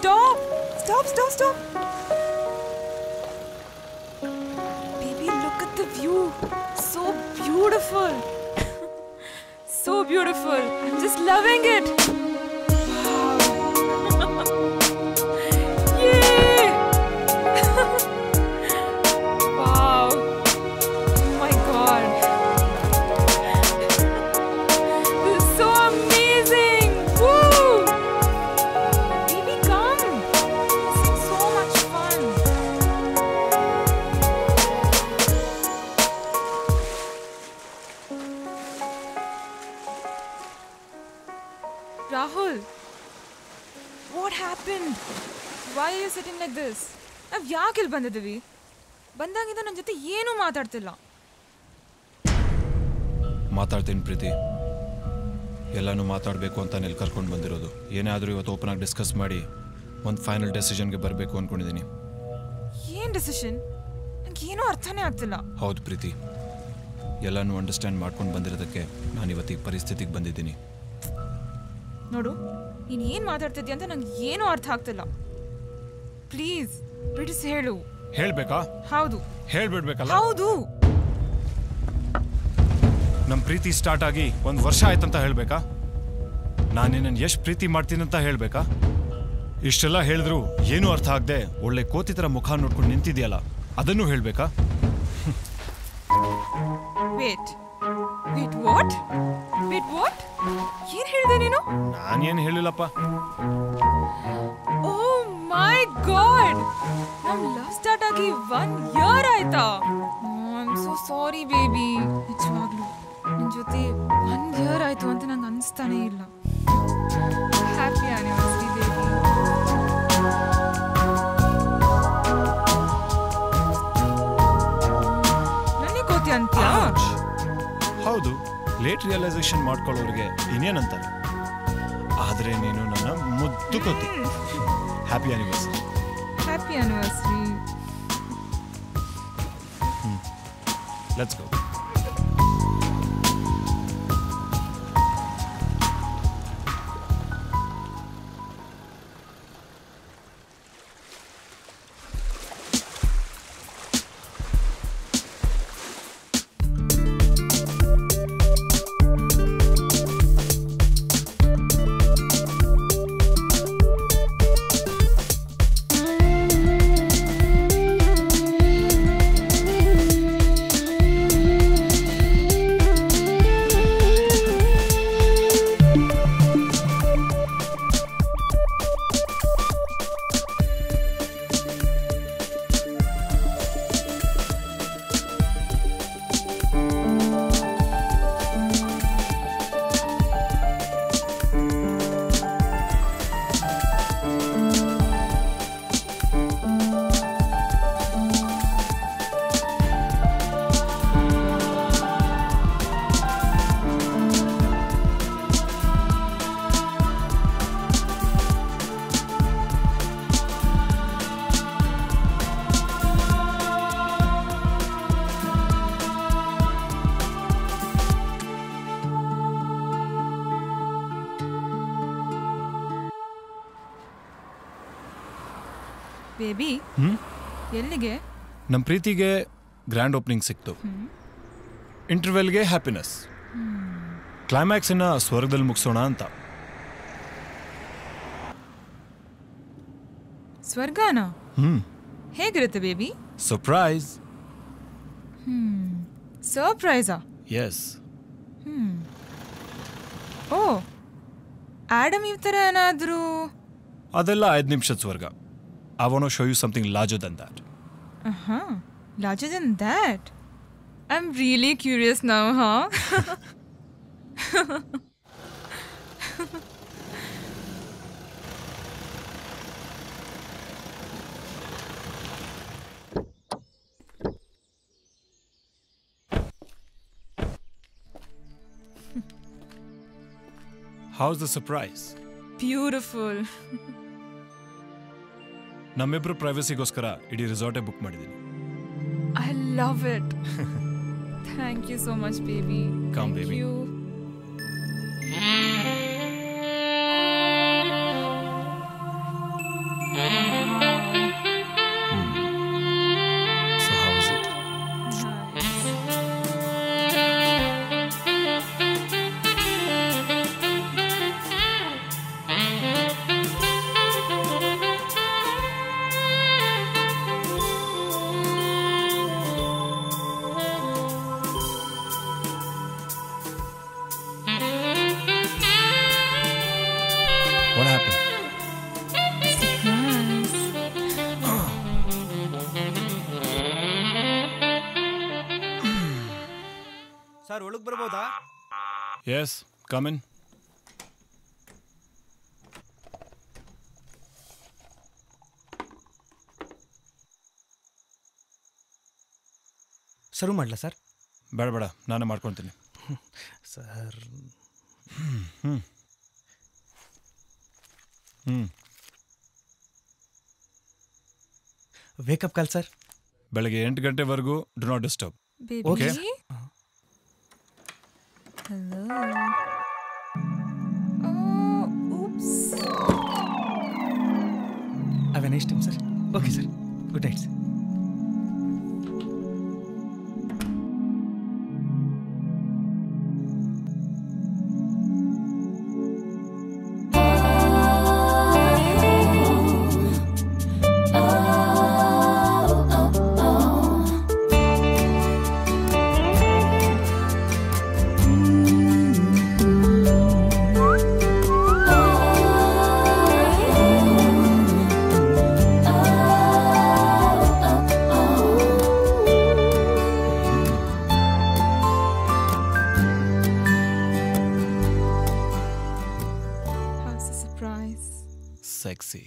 Stop! Stop, stop, stop! Baby, look at the view. So beautiful. So beautiful. I'm just loving it. Wow. Yay! Wow. Oh my God. This is so amazing. Woo! Baby, come. This is so much fun. Rahul, what happened? Why are you sitting like this? ನಾವು ಯಾಕೆ ಇಲ್ಲಿ ಬಂದಿದ್ದೀವಿ? ಬಂದಾಗಿಂದ ನನ್ನ ಜೊತೆ ಏನೂ ಮಾತಾಡ್ತಿಲ್ಲ. ಮಾತಾಡ್ತೀನಿ ಪ್ರೀತಿ. ಎಲ್ಲನೂ ಮಾತಾಡಬೇಕು ಅಂತ ನೆಲ್ ಕರ್ಕೊಂಡು ಬಂದಿರೋದು. ಏನೇ ಆದರೂ ಇವತ್ತು ಓಪನ್ ಆಗಿ ಡಿಸ್ಕಸ್ ಮಾಡಿ ಒಂದು ಫೈನಲ್ ಡೆಸಿಷನ್ಗೆ ಬರಬೇಕು ಅಂದ್ಕೊಂಡಿದ್ದೀನಿ. ಏನು ಡೆಸಿಷನ್? ನನಗೆ ಏನೂ ಅರ್ಥನೇ ಆಗ್ತಿಲ್ಲ. ಹೌದು ಪ್ರೀತಿ, ಎಲ್ಲನೂ ಅಂಡರ್ಸ್ಟ್ಯಾಂಡ್ ಮಾಡ್ಕೊಂಡು ಬಂದಿರೋದಕ್ಕೆ ನಾನು ಇವತ್ತಿಗೆ ಪರಿಸ್ಥಿತಿಗೆ ಬಂದಿದ್ದೀನಿ. ನೋಡು, ನೀನು ಏನು ಮಾತಾಡ್ತಿದ್ಯಾ ಅಂತ ನಂಗೆ ಏನೂ ಅರ್ಥ ಆಗ್ತಿಲ್ಲ. ಪ್ಲೀಸ್ ಬಿಡಿಸಿ ಹೇಳು. ಹೇಳ್ಬೇಕಾ? ಹೌದು. ಹೇಳ್ಬಿಡ್ಬೇಕಲ್ಲ? ಹೌದು. ನಮ್ಮ ಪ್ರೀತಿ ಸ್ಟಾರ್ಟ್ ಆಗಿ 1 ವರ್ಷ ಆಯ್ತಂತ ಹೇಳ್ಬೇಕಾ? ನಾನು ನಿನ್ನನ್ನು ಎಷ್ಟು ಪ್ರೀತಿ ಮಾಡ್ತೀನಿ ಅಂತ ಹೇಳ್ಬೇಕಾ? ಇಷ್ಟೆಲ್ಲ ಹೇಳಿದ್ರು ಏನೂ ಅರ್ಥ ಆಗದೆ ಒಳ್ಳೆ ಕೋತಿ ಥರ ಮುಖ ನೋಡ್ಕೊಂಡು ನಿಂತಿದ್ಯಲ್ಲ, ಅದನ್ನು ಹೇಳ್ಬೇಕಾ? Wait what? ಏನು ಹೇಳಿದೆ ನೀನು? ನಾನೇನು ಹೇಳಿಲ್ಲಪ್ಪ. ಓ ಮೈ ಗಾಡ್, ನಮ್ಮ ಲವ್ ಸ್ಟಾರ್ಟ್ ಆಗಿ 1 ಇಯರ್ ಆಯ್ತಾ? I am so sorry baby. ನಿಜವಾಗ್ಲೂ ನಿನ್ನ ಜೊತೆ 1 ಇಯರ್ ಆಯ್ತು ಅಂತ ನಂಗೆ ಅನಿಸ್ತಾನೇ ಇಲ್ಲ. Happy anniversary baby. ನನಗೆ ಕೋತಿ ಅಂತ್ಯಾ? ಹೌದು, ಲೇಟ್ ರಿಯಲೈಸೇಷನ್ ಮಾಡ್ಕೊಳ್ಳೋರಿಗೆ ಇನ್ನೇನಂತಾರೆ, ಆದರೆ ನೀನು ನನ್ನ ಮುದ್ದು ಕೋತಿ. Happy anniversary. Happy anniversary. Let's go. Baby, ಎಲ್ಲಿಗೆ? ನಮ್ಮ ಪ್ರೀತಿಗೆ ಗ್ರ್ಯಾಂಡ್ ಓಪನಿಂಗ್ ಸಿಕ್ತು, ಇಂಟರ್ವೆಲ್ಗೆ ಹ್ಯಾಪಿನೆಸ್, ಕ್ಲೈಮ್ಯಾಕ್ಸನ್ನ ಸ್ವರ್ಗದಲ್ಲಿ ಮುಗಿಸೋಣ ಅಂತ. ಸ್ವರ್ಗಾನ? ಹೇಗಿರುತ್ತೆ ಬೇಬಿ? ಸರ್ಪ್ರೈಸ್. ಸರ್ಪ್ರೈಸಾ? ಎಸ್. ಓ, ಆಡಮ್ ಈ ಥರ ಏನಾದರೂ? ಅದೆಲ್ಲ 5 ನಿಮಿಷದ ಸ್ವರ್ಗ. I want to show you something larger than that. Larger than that? I'm really curious now, huh? How's the surprise? Beautiful. ನಮ್ಮಿಬ್ರು ಪ್ರೈವಸಿಗೋಸ್ಕರ ಇಡೀ ರಿಸಾರ್ಟೇ ಬುಕ್ ಮಾಡಿದ್ದೀನಿ. I love it. Thank you so much, baby. Come, Thank baby. you. ಒಳಗೆ ಬರ್ಬೋದಾ? Yes, come in. Serve ಮಾಡಲಾ sir? ಬೇಡ ಬೇಡ, ನಾನೇ ಮಾಡ್ಕೊತೀನಿ ಸರ್. Wake up call sir. ಬೆಳಗ್ಗೆ 8 ಗಂಟೆವರೆಗೂ do not disturb. Okay. Have a nice time sir. Okay sir, good night sir. Sexy.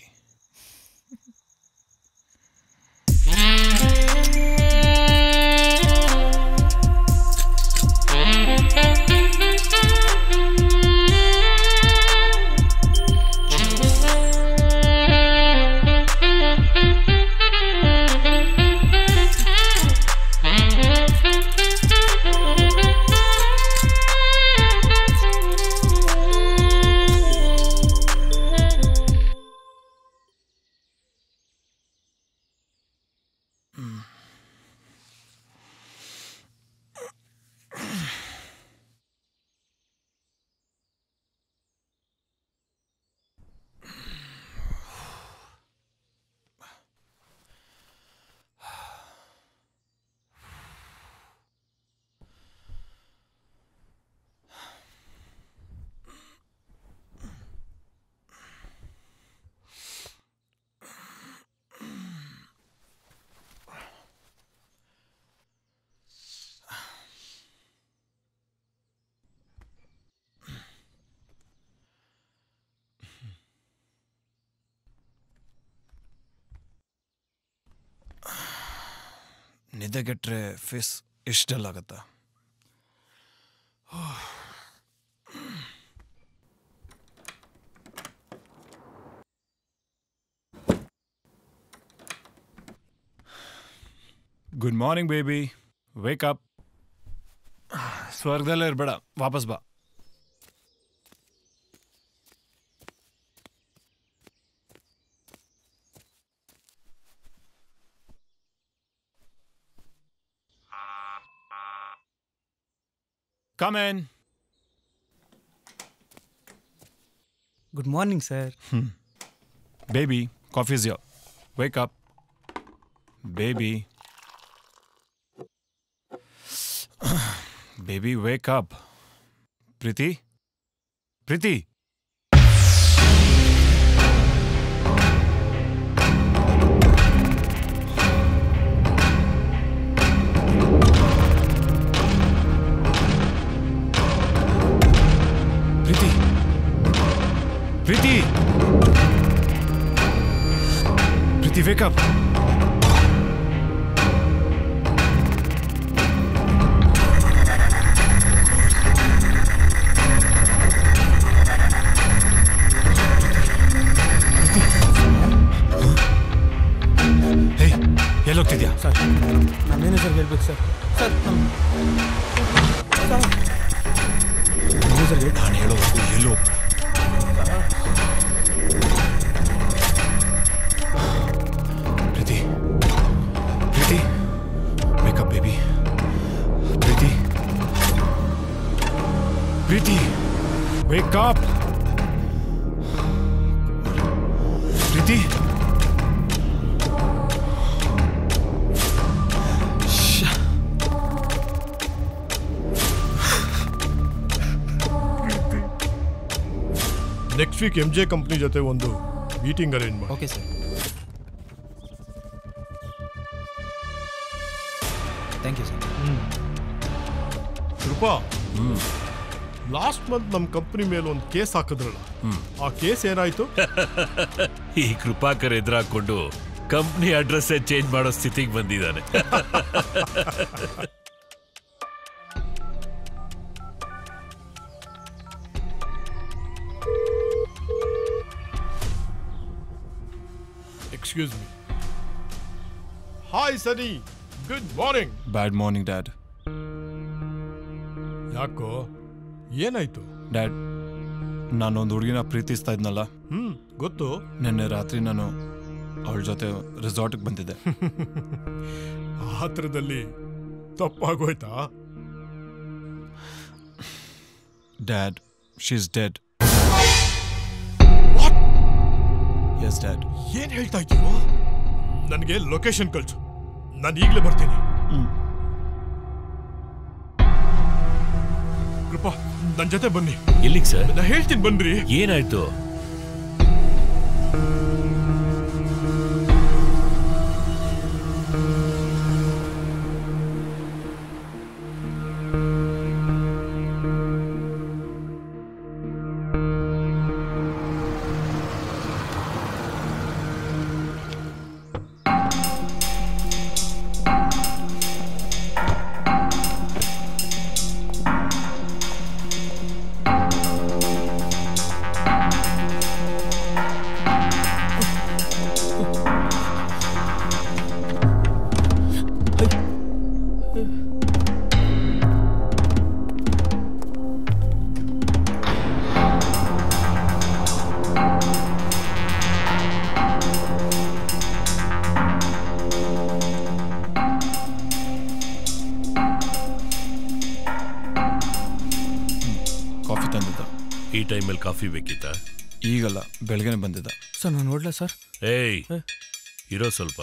ನಿದ್ದೆಗೆಟ್ರೆ ಫೇಸ್ ಇಷ್ಟೆಲ್ಲ ಆಗತ್ತಾ? Good morning baby, wake up. ಸ್ವರ್ಗದಲ್ಲೇ ಇರಬೇಡ, ವಾಪಸ್ ಬಾ. Come in. Good morning, sir. Baby, coffee is here. Wake up. Baby. Baby, wake up. Preeti? Preeti? Preeti! Preeti, wake up! Hey, ಎಲ್ಲಿ ಹೋಗ್ತಿದ್ಯಾ? Sir, ನಾನೇನು ಸರ್ ಹೇಳ್ಬೇಕು ಸರ್? ಸರ್, ಸರ್ ನಾನು ಹೇಳೋವರೆಗೂ ಎಲ್ಲೂ ಹೋಗ್ಬೇಡ. Preeti, Preeti, wake up, baby. Preeti, Preeti, wake up. Preeti. Next week MJ company ಜೊತೆ ಒಂದು meeting arrange ಮಾಡಿ. Okay sir. Thank you sir. Krupa last month ನಮ್ಮ ಕಂಪ್ನಿ ಮೇಲೆ ಒಂದು ಕೇಸ್ ಹಾಕಿದ್ರಲ್ಲ ಆ ಕೇಸ್ ಏನಾಯ್ತು? ಈ ಕೃಪಾಕರ್ ಎದುರಾಕೊಂಡು ಕಂಪ್ನಿ ಅಡ್ರೆಸ್ ಚೇಂಜ್ ಮಾಡೋ ಸ್ಥಿತಿಗೆ ಬಂದಿದ್ದಾನೆ. Excuse me. Hi Sunny, good morning. Bad morning dad. ಯಾಕೋ ಏನಾಯ್ತು? ಡ್ಯಾಡ್, ನಾನೊಂದು ಹುಡುಗಿನ ಪ್ರೀತಿಸ್ತಾ ಇದ್ನಲ್ಲ, ಗೊತ್ತು. ನಿನ್ನೆ ರಾತ್ರಿ ನಾನು ಅವಳ ಜೊತೆ ರೆಸಾರ್ಟ್ಗೆ ಬಂದಿದ್ದೆ. ಆತ್ರದಲ್ಲಿ ತಪ್ಪಾಗೋಯ್ತಾ? Dad, she is dead. Yes dad. ಏನ್ ಹೇಳ್ತಾ ಇದ್ದೀರೋ? ನನಗೆ ಲೊಕೇಶನ್ ಕಳ್ಸು, ನಾನು ಈಗಲೇ ಬರ್ತೀನಿ. ಕೃಪಾ, ನನ್ನ ಜೊತೆ ಬನ್ನಿ. ಎಲ್ಲಿಗೆ ಸರ್? ನಾ ಹೇಳ್ತೀನಿ ಬನ್ರಿ. ಏನಾಯ್ತು? ಕಾಫಿ ತಂದಿದ್ದ. ಈ ಟೈಮಲ್ಲಿ ಕಾಫಿ ಬೇಕಿತ್ತಾ? ಈಗಲ್ಲ, ಬೆಳಗ್ಗೆನೆ ಬಂದಿದ್ದ. ಸರ್ ನಾನು ನೋಡ್ಲಾ ಸರ್? ಏಯ್, ಇರೋ ಸ್ವಲ್ಪ.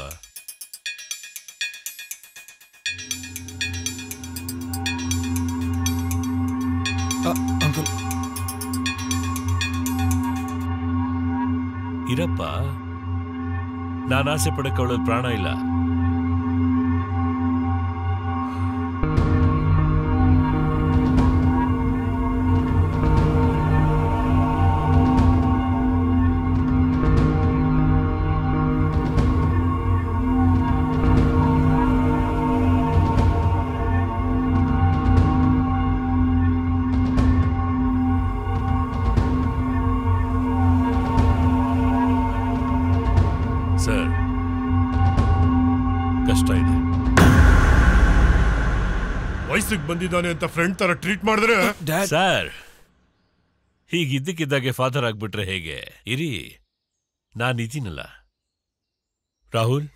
ಅಂಕಲ್, ಇರಪ್ಪ, ನಾನು ಆಸೆ ಪಡಕ್ಕೆ ಅವಳಲ್ಲಿ ಪ್ರಾಣ ಇಲ್ಲ. ಸರ್, ಕಷ್ಟ ಇದೆ. ವಯಸ್ಸಿಗೆ ಬಂದಿದ್ದಾನೆ ಅಂತ ಫ್ರೆಂಡ್ ತರ ಟ್ರೀಟ್ ಮಾಡಿದ್ರೆ? ಸರ್, ಹೀಗಿದ್ದಕ್ಕಿದ್ದಾಗೆ ಫಾದರ್ ಆಗ್ಬಿಟ್ರೆ ಹೇಗೆ? ಇರಿ, ನಾನಿದ್ದೀನಲ್ಲ. ರಾಹುಲ್,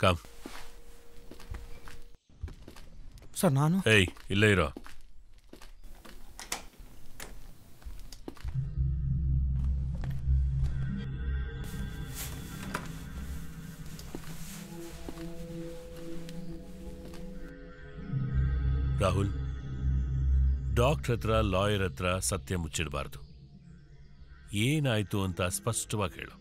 ಕಮ್. ಸರ್ ನಾನು ಏಯ್, ಇಲ್ಲೇ ಇರೋ. ರಾಹುಲ್, ಡಾಕ್ಟರ್ ಹತ್ರ, ಲಾಯರ್ ಹತ್ರ ಸತ್ಯ ಮುಚ್ಚಿಡಬಾರ್ದು. ಏನಾಯ್ತು ಅಂತ ಸ್ಪಷ್ಟವಾಗಿ ಹೇಳು.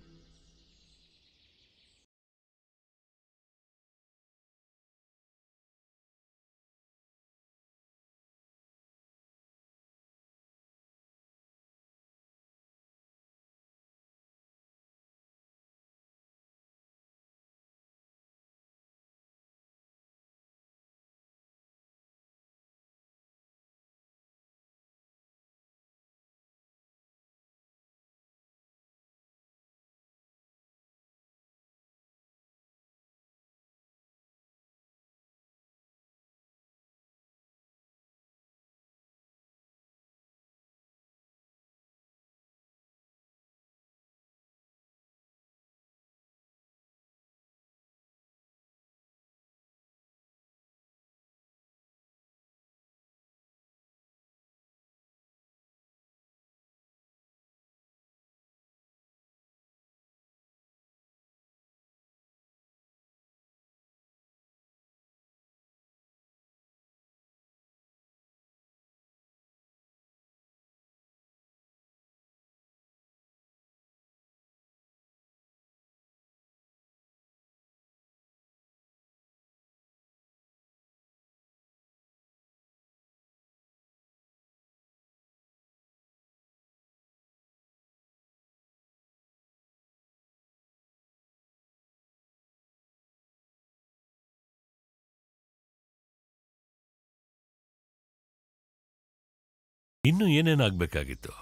ಇನ್ನು ಏನೇನಾಗಬೇಕಾಗಿತ್ತು?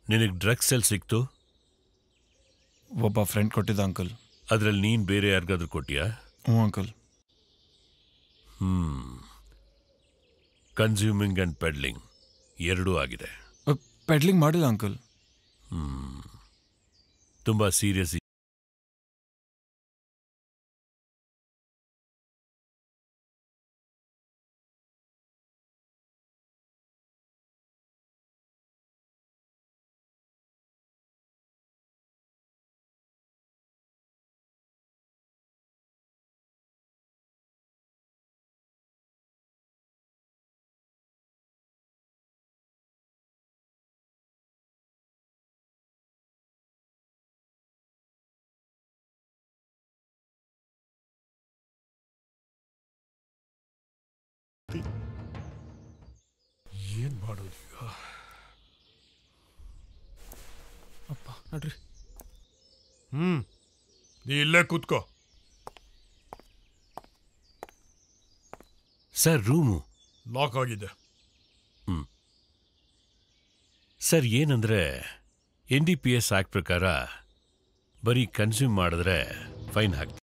ನಿನಗೆ ಡ್ರಗ್ಸ್ ಎಲ್ಲಿ ಸಿಕ್ತು? ಒಬ್ಬ ಫ್ರೆಂಡ್ ಕೊಟ್ಟಿದ್ದ ಅಂಕಲ್. ಅದರಲ್ಲಿ ನೀನು ಬೇರೆ ಯಾರಿಗಾದ್ರೂ ಕೊಟ್ಟಿಯಾ? ಹ್ಞೂ ಅಂಕಲ್. ಕನ್ಸ್ಯೂಮಿಂಗ್ ಆ್ಯಂಡ್ ಪೆಡ್ಲಿಂಗ್ ಎರಡೂ ಆಗಿದೆ. ಪೆಡ್ಲಿಂಗ್ ಮಾಡಿಲ್ಲ ಅಂಕಲ್. ತುಂಬ ಸೀರಿಯಸ್. ಏನ್ ಮಾಡೋದು ಈಗ? ಅಪ್ಪ ನೋಡ್ರಿ. ನೀ ಇಲ್ಲೇ ಕೂತ್ಕೋ. ಸರ್ ರೂಮು ಲಾಕ್ ಆಗಿದೆ. ಸರ್ ಏನಂದ್ರೆ NDPS ಆಕ್ಟ್ ಪ್ರಕಾರ ಬರೀ ಕನ್ಸ್ಯೂಮ್ ಮಾಡಿದ್ರೆ ಫೈನ್ ಹಾಕ್ತಾರೆ.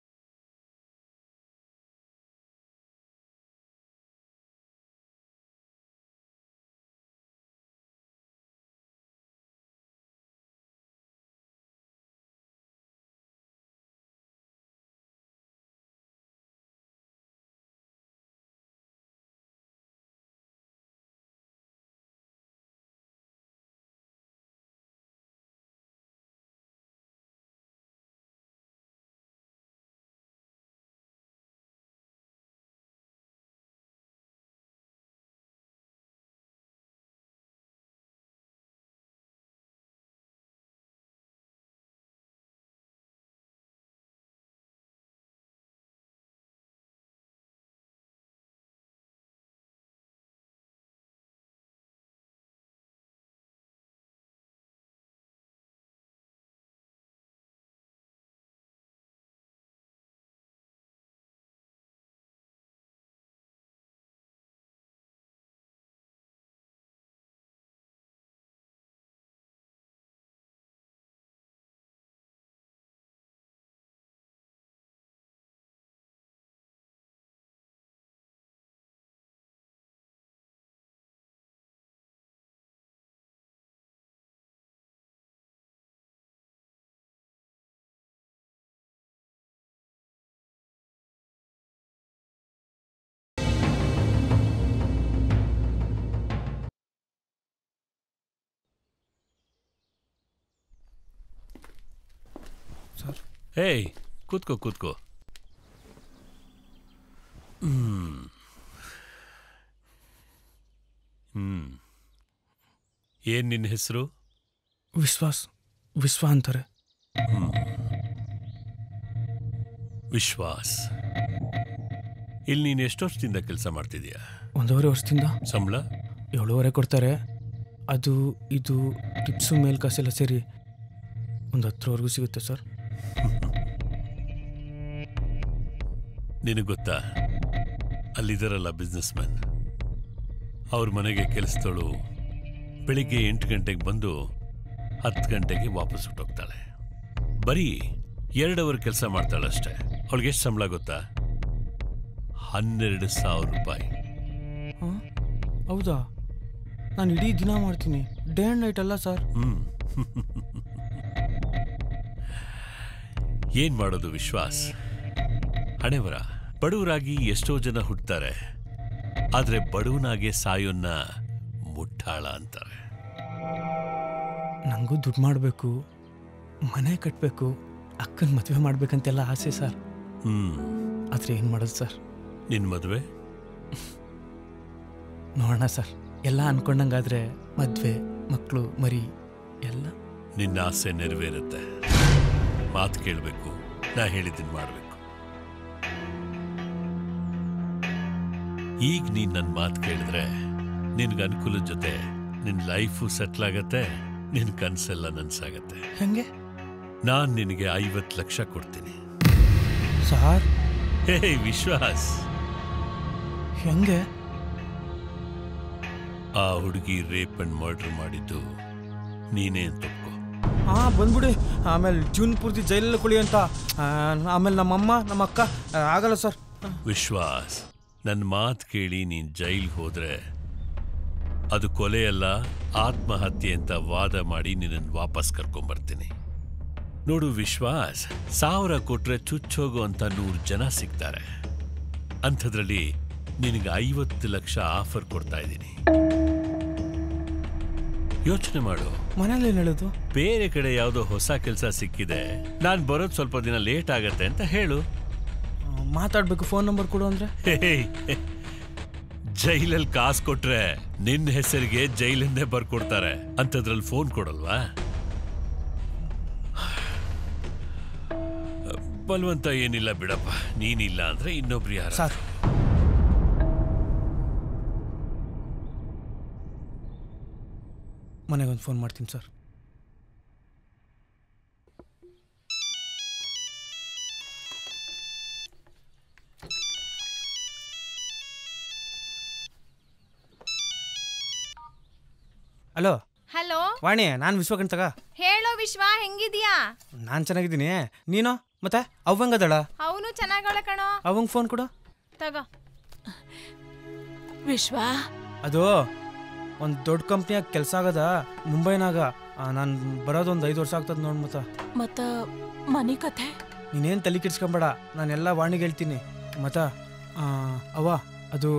ಹೇಯ್ ಕೂತ್ಕೋ ಕೂತ್ಕೋ. ಏನ್ ನಿನ್ನ ಹೆಸರು? ವಿಶ್ವ ಅಂತಾರೆ. ವಿಶ್ವಾಸ್. ಇಲ್ಲಿ ನೀನು ಎಷ್ಟು ವರ್ಷದಿಂದ ಕೆಲಸ ಮಾಡ್ತಿದ್ಯಾ? 1.5 ವರ್ಷದಿಂದ. ಸಂಬಳ 7.5 ಕೊಡ್ತಾರೆ. ಅದು ಇದು ಟಿಪ್ಸು ಮೇಲ್ ಕಾಸೆಲ್ಲ ಸೇರಿ 10ವರೆಗೂ ಸಿಗುತ್ತೆ ಸರ್. ನಿನಗೆ ಗೊತ್ತಾ, ಅಲ್ಲಿದ್ದಾರಲ್ಲ ಬಿಸ್ನೆಸ್ ಮ್ಯಾನ್, ಅವ್ರ ಮನೆಗೆ ಕೆಲಸದವಳು ಬೆಳಿಗ್ಗೆ 8 ಗಂಟೆಗೆ ಬಂದು 10 ಗಂಟೆಗೆ ವಾಪಸ್ ಹೊಟ್ಟೋಗ್ತಾಳೆ. ಬರೀ 2 ಅವರ್ ಕೆಲಸ ಮಾಡ್ತಾಳಷ್ಟೆ. ಅವಳಿಗೆ ಎಷ್ಟು ಸಂಬಳ ಗೊತ್ತಾ? 12,000 ರೂಪಾಯಿ. ಹೌದಾ? ನಾನು ಇಡೀ ದಿನ ಮಾಡ್ತೀನಿ, ಡೇ ಆ್ಯಂಡ್ ನೈಟ್ ಅಲ್ಲ ಸರ್. ಏನ್ ಮಾಡೋದು ವಿಶ್ವಾಸ್, ಹಣೆವರ. ಬಡವರಾಗಿ ಎಷ್ಟೋ ಜನ ಹುಟ್ಟುತ್ತಾರೆ, ಆದ್ರೆ ಬಡವನಾಗೆ ಸಾಯೋನ್ನ ಮುಟ್ಟಾಳ ಅಂತಾರೆ. ನನಗೂ ದುಡ್ಡು ಮಾಡಬೇಕು, ಮನೆ ಕಟ್ಟಬೇಕು, ಅಕ್ಕನ ಮದುವೆ ಮಾಡ್ಬೇಕಂತೆಲ್ಲ ಆಸೆ ಸರ್. ಆದರೆ ಏನು ಮಾಡೋದು ಸರ್? ನಿನ್ನ ಮದುವೆ ನೋಡೋಣ ಸರ್. ಎಲ್ಲ ಅನ್ಕೊಂಡಂಗಾದ್ರೆ ಮದುವೆ, ಮಕ್ಕಳು, ಮರಿ ಎಲ್ಲ. ನಿನ್ನ ಆಸೆ ನೆರವೇರುತ್ತೆ. ಮಾತು ಕೇಳಬೇಕು, ನಾ ಹೇಳಿದ್ದೀನಿ ಮಾಡಬೇಕು. ಈಗ ನೀನು ನನ್ನ ಮಾತು ಕೇಳಿದ್ರೆ ನಿನ್ಗೆ ಅನುಕೂಲದ ಜೊತೆ ನಿನ್ನ ಲೈಫು ಸೆಟ್ಲ್ ಆಗತ್ತೆ, ನಿನ್ನ ಕನಸೆಲ್ಲ ನನ್ಸಾಗತ್ತೆ. ಹೆಂಗೆ? ನಾನು ನಿನಗೆ 50 ಲಕ್ಷ ಕೊಡ್ತೀನಿ. ಸಾರ್? ಹೇ ವಿಶ್ವಾಸ್, ಹೆಂಗೆ? ಆ ಹುಡುಗಿ ರೇಪ್ ಅಂಡ್ ಮರ್ಡರ್ ಮಾಡಿದ್ದು ನೀನೇ ಅಂತ ಒಪ್ಕೋ. ಬಂದ್ಬಿಡಿ, ಆಮೇಲೆ ಜೂನ್ ಪೂರ್ತಿ ಜೈಲಲ್ಲಿ ಕುಳಿ ಅಂತ. ಆಮೇಲೆ ನಮ್ಮಮ್ಮ ನಮ್ಮ ಅಕ್ಕ ಆಗಲ್ಲ ಸರ್. ವಿಶ್ವಾಸ್, ನನ್ನ ಮಾತು ಕೇಳಿ ನೀನು ಜೈಲ್ಗೆ ಹೋದ್ರೆ ಅದು ಕೊಲೆಯಲ್ಲ, ಆತ್ಮಹತ್ಯೆ ಅಂತ ವಾದ ಮಾಡಿ ನಿನ್ನನ್ನು ವಾಪಸ್ ಕರ್ಕೊಂಬರ್ತೀನಿ. ನೋಡು ವಿಶ್ವಾಸ್, 1000 ಕೊಟ್ರೆ ಚುಚ್ಚೋಗೋ ಅಂತ 100 ಜನ ಸಿಗ್ತಾರೆ. ಅಂಥದ್ರಲ್ಲಿ ನಿನಗೆ 50 ಲಕ್ಷ ಆಫರ್ ಕೊಡ್ತಾ ಇದ್ದೀನಿ. ಯೋಚನೆ ಮಾಡು. ಮನೇಲಿ ಏನು ಹೇಳೋದು? ಬೇರೆ ಕಡೆ ಯಾವುದೋ ಹೊಸ ಕೆಲಸ ಸಿಕ್ಕಿದೆ, ನಾನು ಬರೋದು ಸ್ವಲ್ಪ ದಿನ ಲೇಟ್ ಆಗತ್ತೆ ಅಂತ ಹೇಳು. ಮಾತಾಡ್ಬೇಕು, ಫೋನ್ ನಂಬರ್ ಕೊಡು ಅಂದ್ರೆ? ಜೈಲಲ್ಲಿ ಕಾಸು ಕೊಟ್ರೆ ನಿನ್ನ ಹೆಸರಿಗೆ ಜೈಲಿಂದೇ ಬರ್ಕೊಡ್ತಾರೆ, ಅಂಥದ್ರಲ್ಲಿ ಫೋನ್ ಕೊಡಲ್ವಾ? ಬಲವಂತ ಏನಿಲ್ಲ ಬಿಡಪ್ಪ, ನೀನಿಲ್ಲ ಅಂದ್ರೆ ಇನ್ನೊಬ್ರು ಯಾರು. ಸರ್, ಮನೆಗೊಂದು ಫೋನ್ ಮಾಡ್ತೀನಿ ಸರ್. ಹಲೋ ಹಲೋ ವಾಣಿ, ನಾನು ವಿಶ್ವಕಂತಗ. ಹೇಳೋ ವಿಶ್ವ, ಹೆಂಗಿದ್ಯಾ? ನಾನು ಚೆನ್ನಾಗಿದ್ದೀನಿ. ನೀನು? ಮತ್ತೆ ಅವ್ವಂಗದಳ? ಅವನು ಚೆನ್ನಾಗವಳ ಕಣೋ. ಅವಂಗೆ ಫೋನ್ ಕೊಡು. ತಗೋ. ವಿಶ್ವ, ಅದು ಒಂದು ದೊಡ್ಡ ಕಂಪ್ನಿಯಾಗ ಕೆಲಸ ಆಗದ ಮುಂಬೈನಾಗ. ನಾನು ಬರೋದೊಂದು 5 ವರ್ಷ ಆಗ್ತದೆ ನೋಡ್. ಮತ್ತ ಮನೆ ಕಥೆ ನೀನೇನು ತಲೆ ಕೆಡ್ಸ್ಕೊಂಬೇಡ, ನಾನೆಲ್ಲ ವಾಣಿಗೆ ಹೇಳ್ತೀನಿ. ಮತ್ತ ಅವ್ವ, ಅದು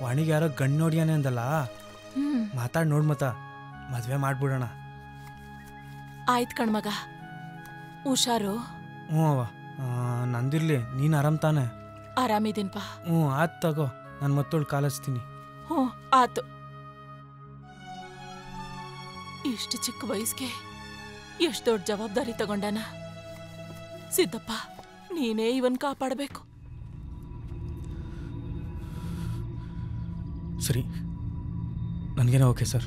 ವಾಣಿಗೆ ಯಾರೋ ಗಂಡು ನೋಡ್ಯಾನೆ ಅಂದಲ್ಲ, ಮಾತಾಡಿ ನೋಡ್ ಮತ್ತ ಮದ್ವೆ ಮಾಡ್ಬಿಡೋಣ. ಆಯ್ತು ಕಣ್ಮಗ, ಹುಷಾರು. ಹ್ಞೂ ಅವ್ವ, ನಂದಿರ್ಲಿ. ನೀನು ಆರಾಮ್ ತಾನೆ? ಆರಾಮಿದೀನ್ಪ. ಆಯ್ತು ತಗೋ, ನಾನು ಮತ್ತೊಳು ಕಾಲಿಸ್ತೀನಿ. ಆತು. ಇಷ್ಟು ಚಿಕ್ಕ ವಯಸ್ಸಿಗೆ ಎಷ್ಟು ದೊಡ್ಡ ಜವಾಬ್ದಾರಿ ತಗೊಂಡಾನ. ಸಿದ್ದಪ್ಪ, ನೀನೇ ಇವನ್ ಕಾಪಾಡಬೇಕು. ಸರಿ, ನನಗೇನೋ ಓಕೆ ಸರ್.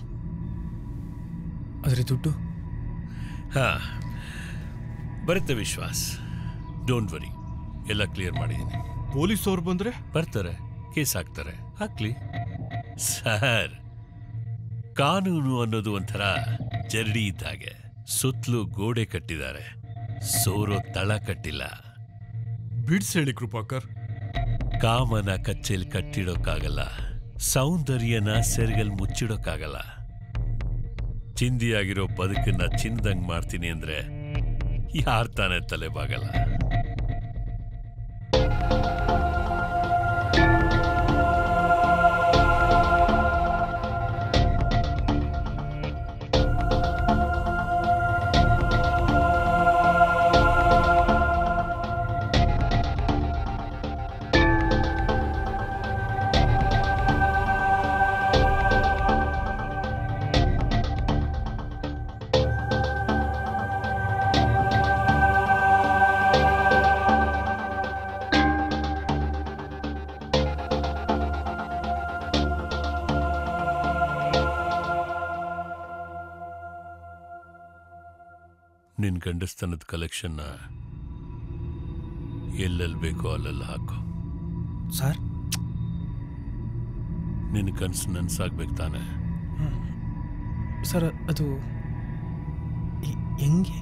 ಅದ್ರಿ ದುಡ್ಡು? ಬರುತ್ತೆ ವಿಶ್ವಾಸ್, ಡೋಂಟ್ ವರಿ, ಎಲ್ಲ ಕ್ಲಿಯರ್ ಮಾಡಿದ್ದೀನಿ. ಪೊಲೀಸ್ ಅವ್ರು ಬಂದ್ರೆ ಬರ್ತಾರೆ, ಕೇಸ್ ಹಾಕ್ತಾರೆ, ಹಾಕ್ಲಿ. ಸರ್, ಕಾನೂನು ಅನ್ನೋದು ಒಂಥರ ಜರಡಿ ಇದ್ದಾಗೆ. ಸುತ್ತಲೂ ಗೋಡೆ ಕಟ್ಟಿದ್ದಾರೆ, ಸೋರೋ ತಳ ಕಟ್ಟಿಲ್ಲ. ಬಿಡ್ಸೇಳಿ ಕೃಪಾಕರ್. ಕಾಮನ ಕಚ್ಚೆಲ್ ಕಟ್ಟಿಡೋಕ್ಕಾಗಲ್ಲ, ಸೌಂದರ್ಯನ ಸೆರಗಲ್ ಮುಚ್ಚಿಡೋಕ್ಕಾಗಲ್ಲ. ಚಿಂದಿಯಾಗಿರೋ ಬದುಕನ್ನ ಚಿಂದಂಗ್ ಮಾಡ್ತೀನಿ ಅಂದ್ರೆ ಯಾರ್ ತಾನೇ ತಲೆಬಾಗಲ್ಲ. ನಿನ್ ಗಂಡಸ್ತನದ ಕಲೆಕ್ಷನ್ನ ಎಲ್ಲೆಲ್ಲಿ ಬೇಕೋ ಅಲ್ಲೆಲ್ಲ ಹಾಕೋ. ಸರ್, ನಿನ್ನ ಕನಸು ನನ್ಸಾಗ್ಬೇಕು ತಾನೆ? ಸರ್, ಅದು ಹೆಂಗೆ?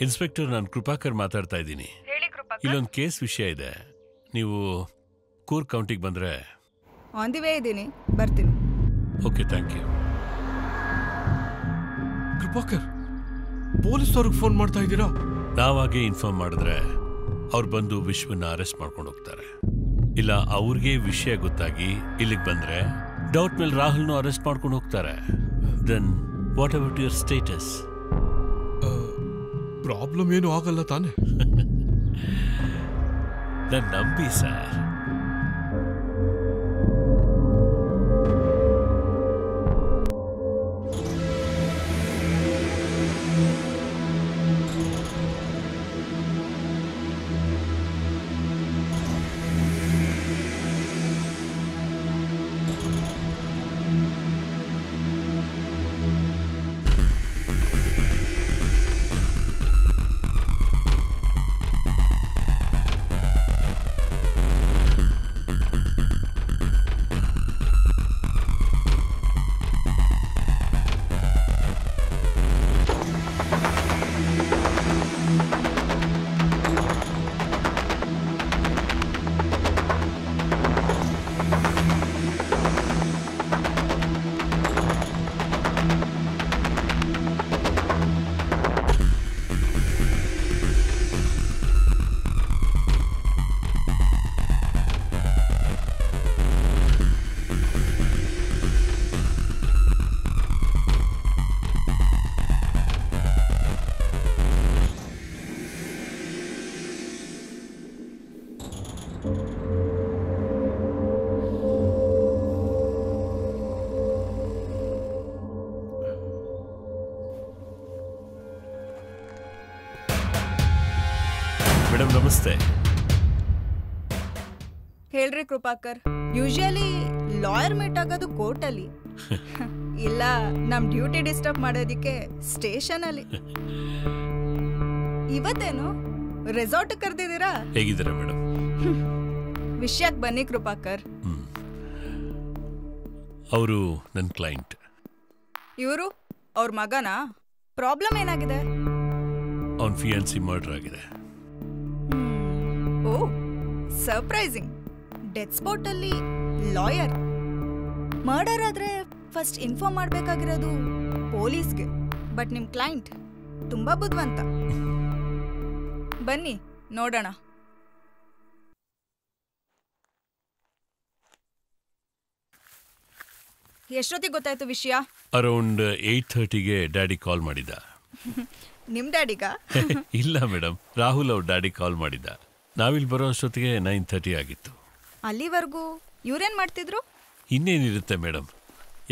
ಇನ್ಸ್ಪೆಕ್ಟರ್, ನಾನು ಕೃಪಾಕರ್ ಮಾತಾಡ್ತಾ ಇದ್ದೀನಿ. ಇಲ್ಲೊಂದು ಕೇಸ್ ವಿಷಯ ಇದೆ. ನೀವು ಕೂರ್ಗ್ ಕೌಂಟಿಗೆ ಬಂದ್ರೆ? ಆನ್ ದಿ ವೇ ಇದ್ದೀನಿ, ಬರ್ತೀನಿ. Okay, thank you. Krupakar, police ಅವ್ರಿಗೆ ಫೋನ್ ಮಾಡ್ತಾ ಇದ್ದೀರಾ? ನಾವಾಗೆ ಇನ್ಫಾರ್ಮ್ ಮಾಡಿದ್ರೆ ಅವ್ರು ಬಂದು ವಿಶ್ವನ ಅರೆಸ್ಟ್ ಮಾಡ್ಕೊಂಡು ಹೋಗ್ತಾರೆ. ಇಲ್ಲ ಅವ್ರಿಗೆ ವಿಷಯ ಗೊತ್ತಾಗಿ ಇಲ್ಲಿಗೆ ಬಂದ್ರೆ ಡೌಟ್ ಮೇಲೆ ರಾಹುಲ್ನು ಅರೆಸ್ಟ್ ಮಾಡ್ಕೊಂಡು ಹೋಗ್ತಾರೆ. Then what about your status? Problem ಏನು ಆಗಲ್ಲ ತಾನೆ? ನನ್ನ ನಂಬಿ ಸರ್. ಮೇಡಮ್ ನಮಸ್ತೆ. ಹೇಳ್ರಿ ಕೃಪಾಕರ್, ಯೂಶಲಿ ಲಾಯರ್ ಮೀಟ್ ಆಗೋದು ಕೋರ್ಟಲ್ಲಿ, ಇಲ್ಲ ನಮ್ ಡ್ಯೂಟಿ ಡಿಸ್ಟರ್ಬ್ ಮಾಡೋದಿಕ್ಕೆ ಸ್ಟೇಷನ್ ಅಲ್ಲಿ. ಇವತ್ತೇನು ರೆಸಾರ್ಟ್ ಕರೆದಿದ್ದೀರಾ? ಹೇಗಿದ್ದೀರಾ ಮೇಡಮ್? ವಿಷಯಕ್ಕೆ ಬನ್ನಿ ಕೃಪಾಕರ್. ಅವರು ನನ್ನ ಕ್ಲೈಂಟ್. ಇವರು ಅವ್ರ ಮಗನಾ? ಪ್ರಾಬ್ಲಮ್ ಏನಾಗಿದೆ? ಅವನ್ ಫಿಯಾನ್ಸಿ ಮರ್ಡರ್ ಆಗಿದೆ. ಓ ಸರ್ಪ್ರೈಸಿಂಗ್. ಡೆತ್ ಸ್ಪಾಟ್ ಅಲ್ಲಿ ಲಾಯರ್ ಮರ್ಡರ್ ಆದ್ರೆ ಫಸ್ಟ್ ಇನ್ಫಾರ್ಮ್ ಮಾಡ್ಬೇಕಾಗಿರೋದು ಪೊಲೀಸ್ಗೆ. ಬಟ್ ನಿಮ್ ಕ್ಲೈಂಟ್ ತುಂಬಾ ಬುದ್ಧಿವಂತ. ಬನ್ನಿ ನೋಡೋಣ. ಎಷ್ಟೊತ್ತಿಗೆ ಗೊತ್ತಾಯ್ತು ವಿಷಯ? ಅರೌಂಡ್ 8:30ಗೆ ಡ್ಯಾಡಿ ಕಾಲ್ ಮಾಡಿದ್ದ. ನಿಮ್ ಡ್ಯಾಡಿಗ? ಇಲ್ಲ ಮೇಡಮ್, ರಾಹುಲ್ ಅವ್ರ ಡ್ಯಾಡಿ ಕಾಲ್ ಮಾಡಿದ್ದ. ನಾವಿಲ್ಲಿ ಬರೋ ಅಷ್ಟೊತ್ತಿಗೆ 9:30 ಆಗಿತ್ತು. ಅಲ್ಲಿವರೆಗೂ ಇವ್ರೇನ್ ಮಾಡ್ತಿದ್ರು? ಇನ್ನೇನಿರುತ್ತೆ ಮೇಡಮ್,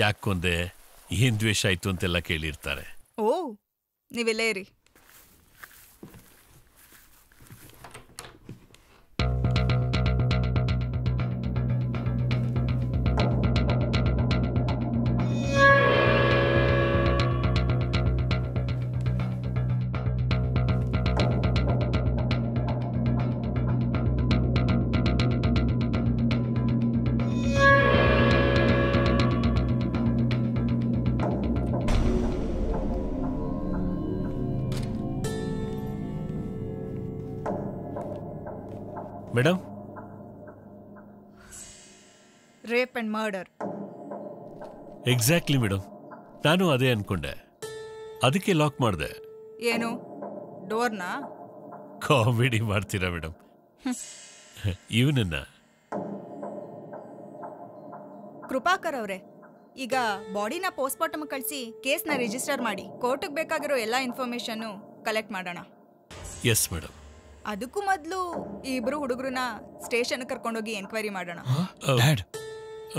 ಯಾಕೊಂದೆ ಏನ್ ದ್ವೇಷ ಆಯ್ತು ಅಂತೆಲ್ಲ ಕೇಳಿರ್ತಾರೆ. ಓ, ನೀವಿಲ್ಲೇ ಇರಿ. Madam, rape and murder. Exactly madam, ನಾನು ಅದೇ ಅನ್ಕೊಂಡೆ. ಅದಕ್ಕೆ ಲಾಕ್ ಮಾಡಿದೆ. ಏನು ಡೋರ್ನಾ? ಕಾಮಿಡಿ ಮಾಡ್ತೀರಾ ಮೇಡಮ್? ಇವನನ್ನ ಕೃಪಾಕರ್ ಅವರೇ, ಈಗ ಬಾಡಿನ ಪೋಸ್ಟ್ಮಾರ್ಟಮ್ ಕಳಿಸಿ ಕೇಸ್ನ ರಿಜಿಸ್ಟರ್ ಮಾಡಿ ಕೋರ್ಟ್ಗೆ ಬೇಕಾಗಿರೋ ಎಲ್ಲ ಇನ್ಫಾರ್ಮೇಶನ್ ಕಲೆಕ್ಟ್ ಮಾಡೋಣ. Yes madam. ಅದಕ್ಕೂ ಮೊದಲು ಈ ಇಬ್ರು ಹುಡುಗರನ್ನ ಸ್ಟೇಷನ್ ಕರ್ಕೊಂಡೋಗಿ ಎನ್ಕ್ವೈರಿ ಮಾಡೋಣ.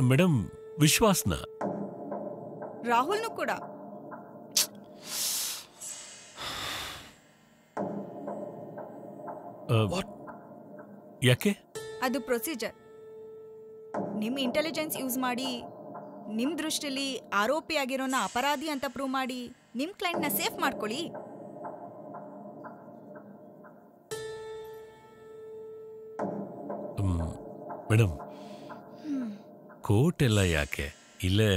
ಮೇಡಮ್, ವಿಶ್ವಾಸ್ನ? ರಾಹುಲ್ನು ಕೂಡ. ಯಾಕೆ? ಅದು ಪ್ರೊಸೀಜರ್. ನಿಮ್ ಇಂಟೆಲಿಜೆನ್ಸ್ ಯೂಸ್ ಮಾಡಿ ನಿಮ್ ದೃಷ್ಟಿಲಿ ಆರೋಪಿ ಆಗಿರೋನ ಅಪರಾಧಿ ಅಂತ ಪ್ರೂವ್ ಮಾಡಿ ನಿಮ್ ಕ್ಲೈಂಟ್ನ ಸೇಫ್ ಮಾಡ್ಕೊಳ್ಳಿ. ಮೇಡಮ್, ಕೋರ್ಟ್ ಎಲ್ಲ ಯಾಕೆ? ಇಲ್ಲೇ.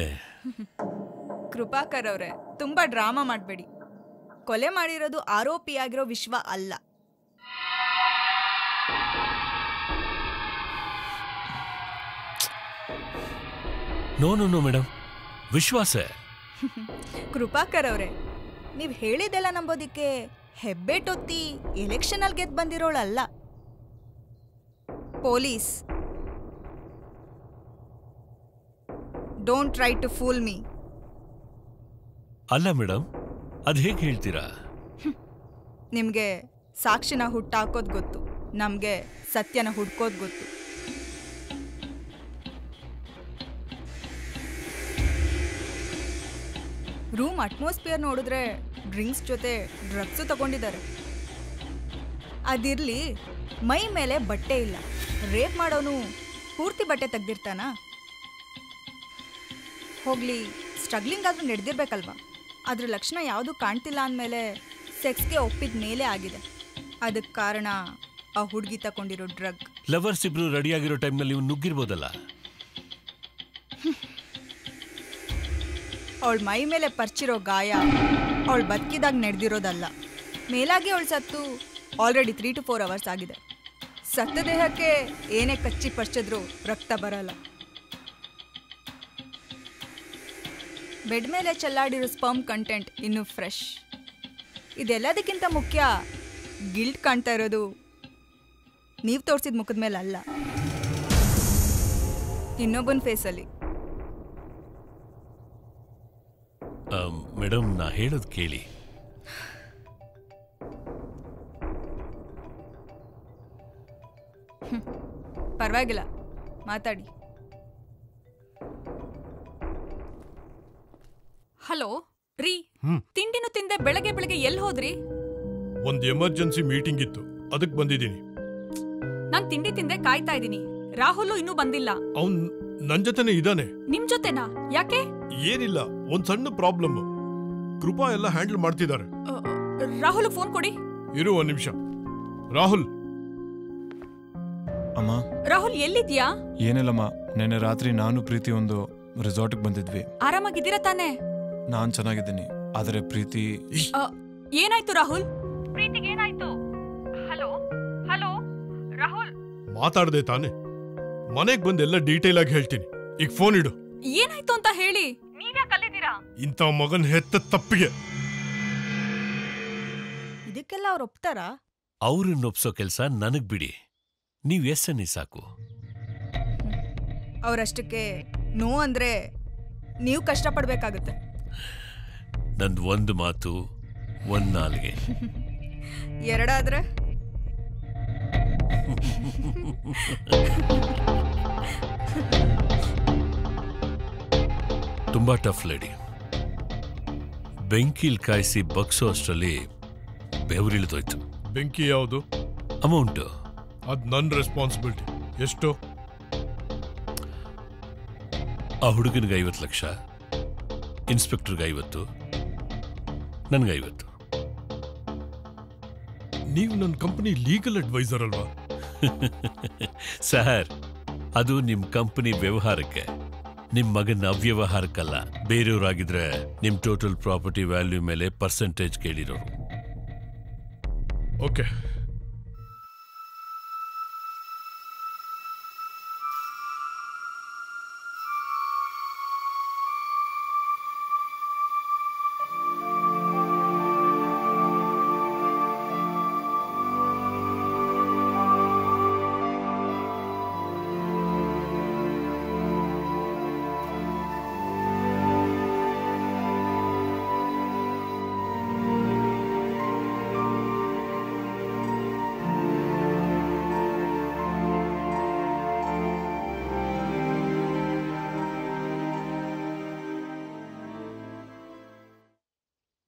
ಕೃಪಾಕರ್ ಅವರೇ, ತುಂಬಾ ಡ್ರಾಮಾ ಮಾಡಬೇಡಿ. ಕೊಲೆ ಮಾಡಿರೋದು ಆರೋಪಿಯಾಗಿರೋ ವಿಶ್ವ ಅಲ್ಲ. ನೋ ನೋ ನೋ ಮೇಡಮ್, ವಿಶ್ವಾಸ. ಕೃಪಾಕರ್ ಅವರೇ, ನೀವು ಹೇಳಿದೆಲ್ಲ ನಂಬೋದಿಕ್ಕೆ ಹೆಬ್ಬೆಟೊತ್ತಿ ಎಲೆಕ್ಷನ್ ಅಲ್ಲಿ ಗೆದ್ದು ಬಂದಿರೋಳಲ್ಲ. Police. Don't try to fool me. ಅಲ್ಲ ಮೇಡಮ್, ಅದು ಹೇಗೆ ಹೇಳ್ತೀರಾ? ನಿಮಗೆ ಸಾಕ್ಷಿನ ಹುಟ್ಟಾಕೋದು ಗೊತ್ತು, ನಮಗೆ ಸತ್ಯನ ಹುಡ್ಕೋದು ಗೊತ್ತು. ರೂಮ್ ಅಟ್ಮಾಸ್ಫಿಯರ್ ನೋಡಿದ್ರೆ ಡ್ರಿಂಕ್ಸ್ ಜೊತೆ ಡ್ರಗ್ಸು ತಗೊಂಡಿದ್ದಾರೆ. ಅದಿರಲಿ, ಮೈ ಮೇಲೆ ಬಟ್ಟೆ ಇಲ್ಲ. ರೇಪ್ ಮಾಡೋನು ಪೂರ್ತಿ ಬಟ್ಟೆ ತೆಗ್ದಿರ್ತಾನ? ಹೋಗ್ಲಿ, ಸ್ಟ್ರಗ್ಲಿಂಗ್ ಆದ್ರೂ ನಡೆದಿರ್ಬೇಕಲ್ವಾ? ಅದ್ರ ಲಕ್ಷಣ ಯಾವುದು ಕಾಣ್ತಿಲ್ಲ ಅಂದಮೇಲೆ ಸೆಕ್ಸ್ಗೆ ಒಪ್ಪಿದ ಮೇಲೆ ಆಗಿದೆ. ಅದಕ್ಕೆ ಕಾರಣ ಆ ಹುಡುಗಿ ತಗೊಂಡಿರೋ ಡ್ರಗ್. ಲವರ್ಸ್ ಇಬ್ರು ರೆಡಿಯಾಗಿರೋ ಟೈಮ್ನಲ್ಲಿ ಇವ್ನು ನುಗ್ಗಿರ್ಬೋದಲ್ಲ. ಅವಳ ಮೈ ಮೇಲೆ ಪರ್ಚಿರೋ ಗಾಯ ಅವಳು ಬದುಕಿದಾಗ ನಡೆದಿರೋದಲ್ಲ. ಮೇಲಾಗಿ ಅವಳು ಸತ್ತು ಆಲ್ರೆಡಿ 3 to 4 hours ಆಗಿದೆ. ಸತ್ತ ದೇಹಕ್ಕೆ ಏನೇ ಕಚ್ಚಿ ಪರ್ಚಿದ್ರೂ ರಕ್ತ ಬರಲ್ಲ. ಬೆಡ್ ಮೇಲೆ ಚೆಲ್ಲಾಡಿರೋ ಸ್ಪರ್ಮ್ ಕಂಟೆಂಟ್ ಇನ್ನೂ ಫ್ರೆಶ್. ಇದೆಲ್ಲದಕ್ಕಿಂತ ಮುಖ್ಯ, ಗಿಲ್ಟ್ ಕಾಣ್ತಾ ಇರೋದು ನೀವು ತೋರಿಸಿದ ಮುಖದ ಮೇಲೆ ಅಲ್ಲ, ಇನ್ನೊಬ್ಬನ ಫೇಸಲ್ಲಿ. ಮೇಡಮ್, ನಾ ಹೇಳೋದು ಕೇಳಿ. ಪರವಾಗಿಲ್ಲ, ಮಾತಾಡಿ. ಹಲೋ ರೀ, ತಿಂಡಿನೂ ತಿಂದೆ ಬೆಳಗ್ಗೆ ಬೆಳಗ್ಗೆ ಎಲ್ಲಿ ಹೋದ್ರಿ? ಒಂದು ಎಮರ್ಜೆನ್ಸಿ ಮೀಟಿಂಗ್ ಇತ್ತು, ಅದಕ್ಕೆ ಬಂದಿದ್ದೀನಿ. ನಾನ್ ತಿಂಡಿ ತಿಂದೆ ಕಾಯ್ತಾ ಇದೀನಿ. ರಾಹುಲ್ ಇನ್ನೂ ಬಂದಿಲ್ಲ. ಅವನ್ ನನ್ ಜೊತೆನೆ ಇದ್ದಾನೆ. ನಿಮ್ ಜೊತೆನಾ? ಯಾಕೆ? ಏನಿಲ್ಲ, ಒಂದ್ ಸಣ್ಣ ಪ್ರಾಬ್ಲಮ್. ಕೃಪಾ ಎಲ್ಲ ಹ್ಯಾಂಡಲ್ ಮಾಡ್ತಿದ್ದಾರೆ. ರಾಹುಲ್ ಫೋನ್ ಕೊಡಿ. ಇರು ಒಂದ್ ನಿಮಿಷ. ರಾಹುಲ್. ಅಮ್ಮ. ರಾಹುಲ್ ಎಲ್ಲಿದ್ಯಾ? ಏನಿಲ್ಲಮ್ಮ, ನೆನ್ನೆ ರಾತ್ರಿ ನಾನು ಪ್ರೀತಿ ಒಂದು ರೆಸಾರ್ಟ್ಗೆ ಬಂದಿದ್ವಿ. ಆರಾಮಾಗಿದ್ದೀರಾ ತಾನೆ? ನಾನ್ ಚೆನ್ನಾಗಿದ್ದೀನಿ, ಆದರೆ ಪ್ರೀತಿ. ಏನಾಯ್ತು ರಾಹುಲ್? ಪ್ರೀತಿಗೆ ಏನಾಯ್ತು? Hello hello Rahul. ಮಾತಾಡ್ದೆ ತಾನೆ? ಮನೆಗ್ ಬಂದ್ ಎಲ್ಲ ಡೀಟೇಲ್ ಆಗಿ ಹೇಳ್ತೀನಿ. ಈಗ ಫೋನ್ ಇಡು. ಏನಾಯ್ತು ಅಂತ ಹೇಳಿ. ನೀವ್ಯಾಕೆ ಅಲ್ಲಿದ್ದೀರಾ? ಇಂಥ ಮಗನ್ ಹೆತ್ತ ತಪ್ಪಿಗೆ. ಇದಕ್ಕೆಲ್ಲ ಅವ್ರು ಒಪ್ತಾರಾ? ಅವ್ರನ್ನ ಒಪ್ಸೋ ಕೆಲ್ಸ ನನಗ್ ಬಿಡಿ. ನೀವ್ ಎಸ್ಸನ್ನಿ ಸಾಕು. ಅವ್ರಷ್ಟಕ್ಕೆ ನೋ ಅಂದ್ರೆ ನೀವು ಕಷ್ಟಪಡ್ಬೇಕಾಗುತ್ತೆ. ನಂದು ಒಂದು ಮಾತು, ಒಂದ್ ನಾಲ್ಗೆ. ಎರಡಾದ್ರೆ? ತುಂಬಾ ಟಫ್ ಲೇಡಿ. ಬೆಂಕಿಲ್ ಕಾಯಿಸಿ ಬಗ್ಸೋ ಅಷ್ಟರಲ್ಲಿ ಬೆವರಿಳಿದೋಯ್ತು. ಬೆಂಕಿ ಯಾವುದು? ಅಮೌಂಟು. ಅದ್ ನನ್ ರೆಸ್ಪಾನ್ಸಿಬಿಲಿಟಿ. ಎಷ್ಟು? ಆ ಹುಡುಗನಿಗೆ 50 ಲಕ್ಷ, ಇನ್ಸ್ಪೆಕ್ಟರ್ಗೆ 50, ನನ್ಗೆ 50. ನೀವು ನನ್ನ ಕಂಪನಿ ಲೀಗಲ್ ಅಡ್ವೈಸರ್ ಅಲ್ವಾ? ಸರ್, ಅದು ನಿಮ್ ಕಂಪನಿ ವ್ಯವಹಾರಕ್ಕೆ, ನಿಮ್ ಮಗನ ಅವ್ಯವಹಾರಕ್ಕಲ್ಲ. ಬೇರೆಯವರಾಗಿದ್ರೆ ನಿಮ್ ಟೋಟಲ್ ಪ್ರಾಪರ್ಟಿ ವ್ಯಾಲ್ಯೂ ಮೇಲೆ ಪರ್ಸೆಂಟೇಜ್ ಕೇಳಿರೋರು. ಓಕೆ.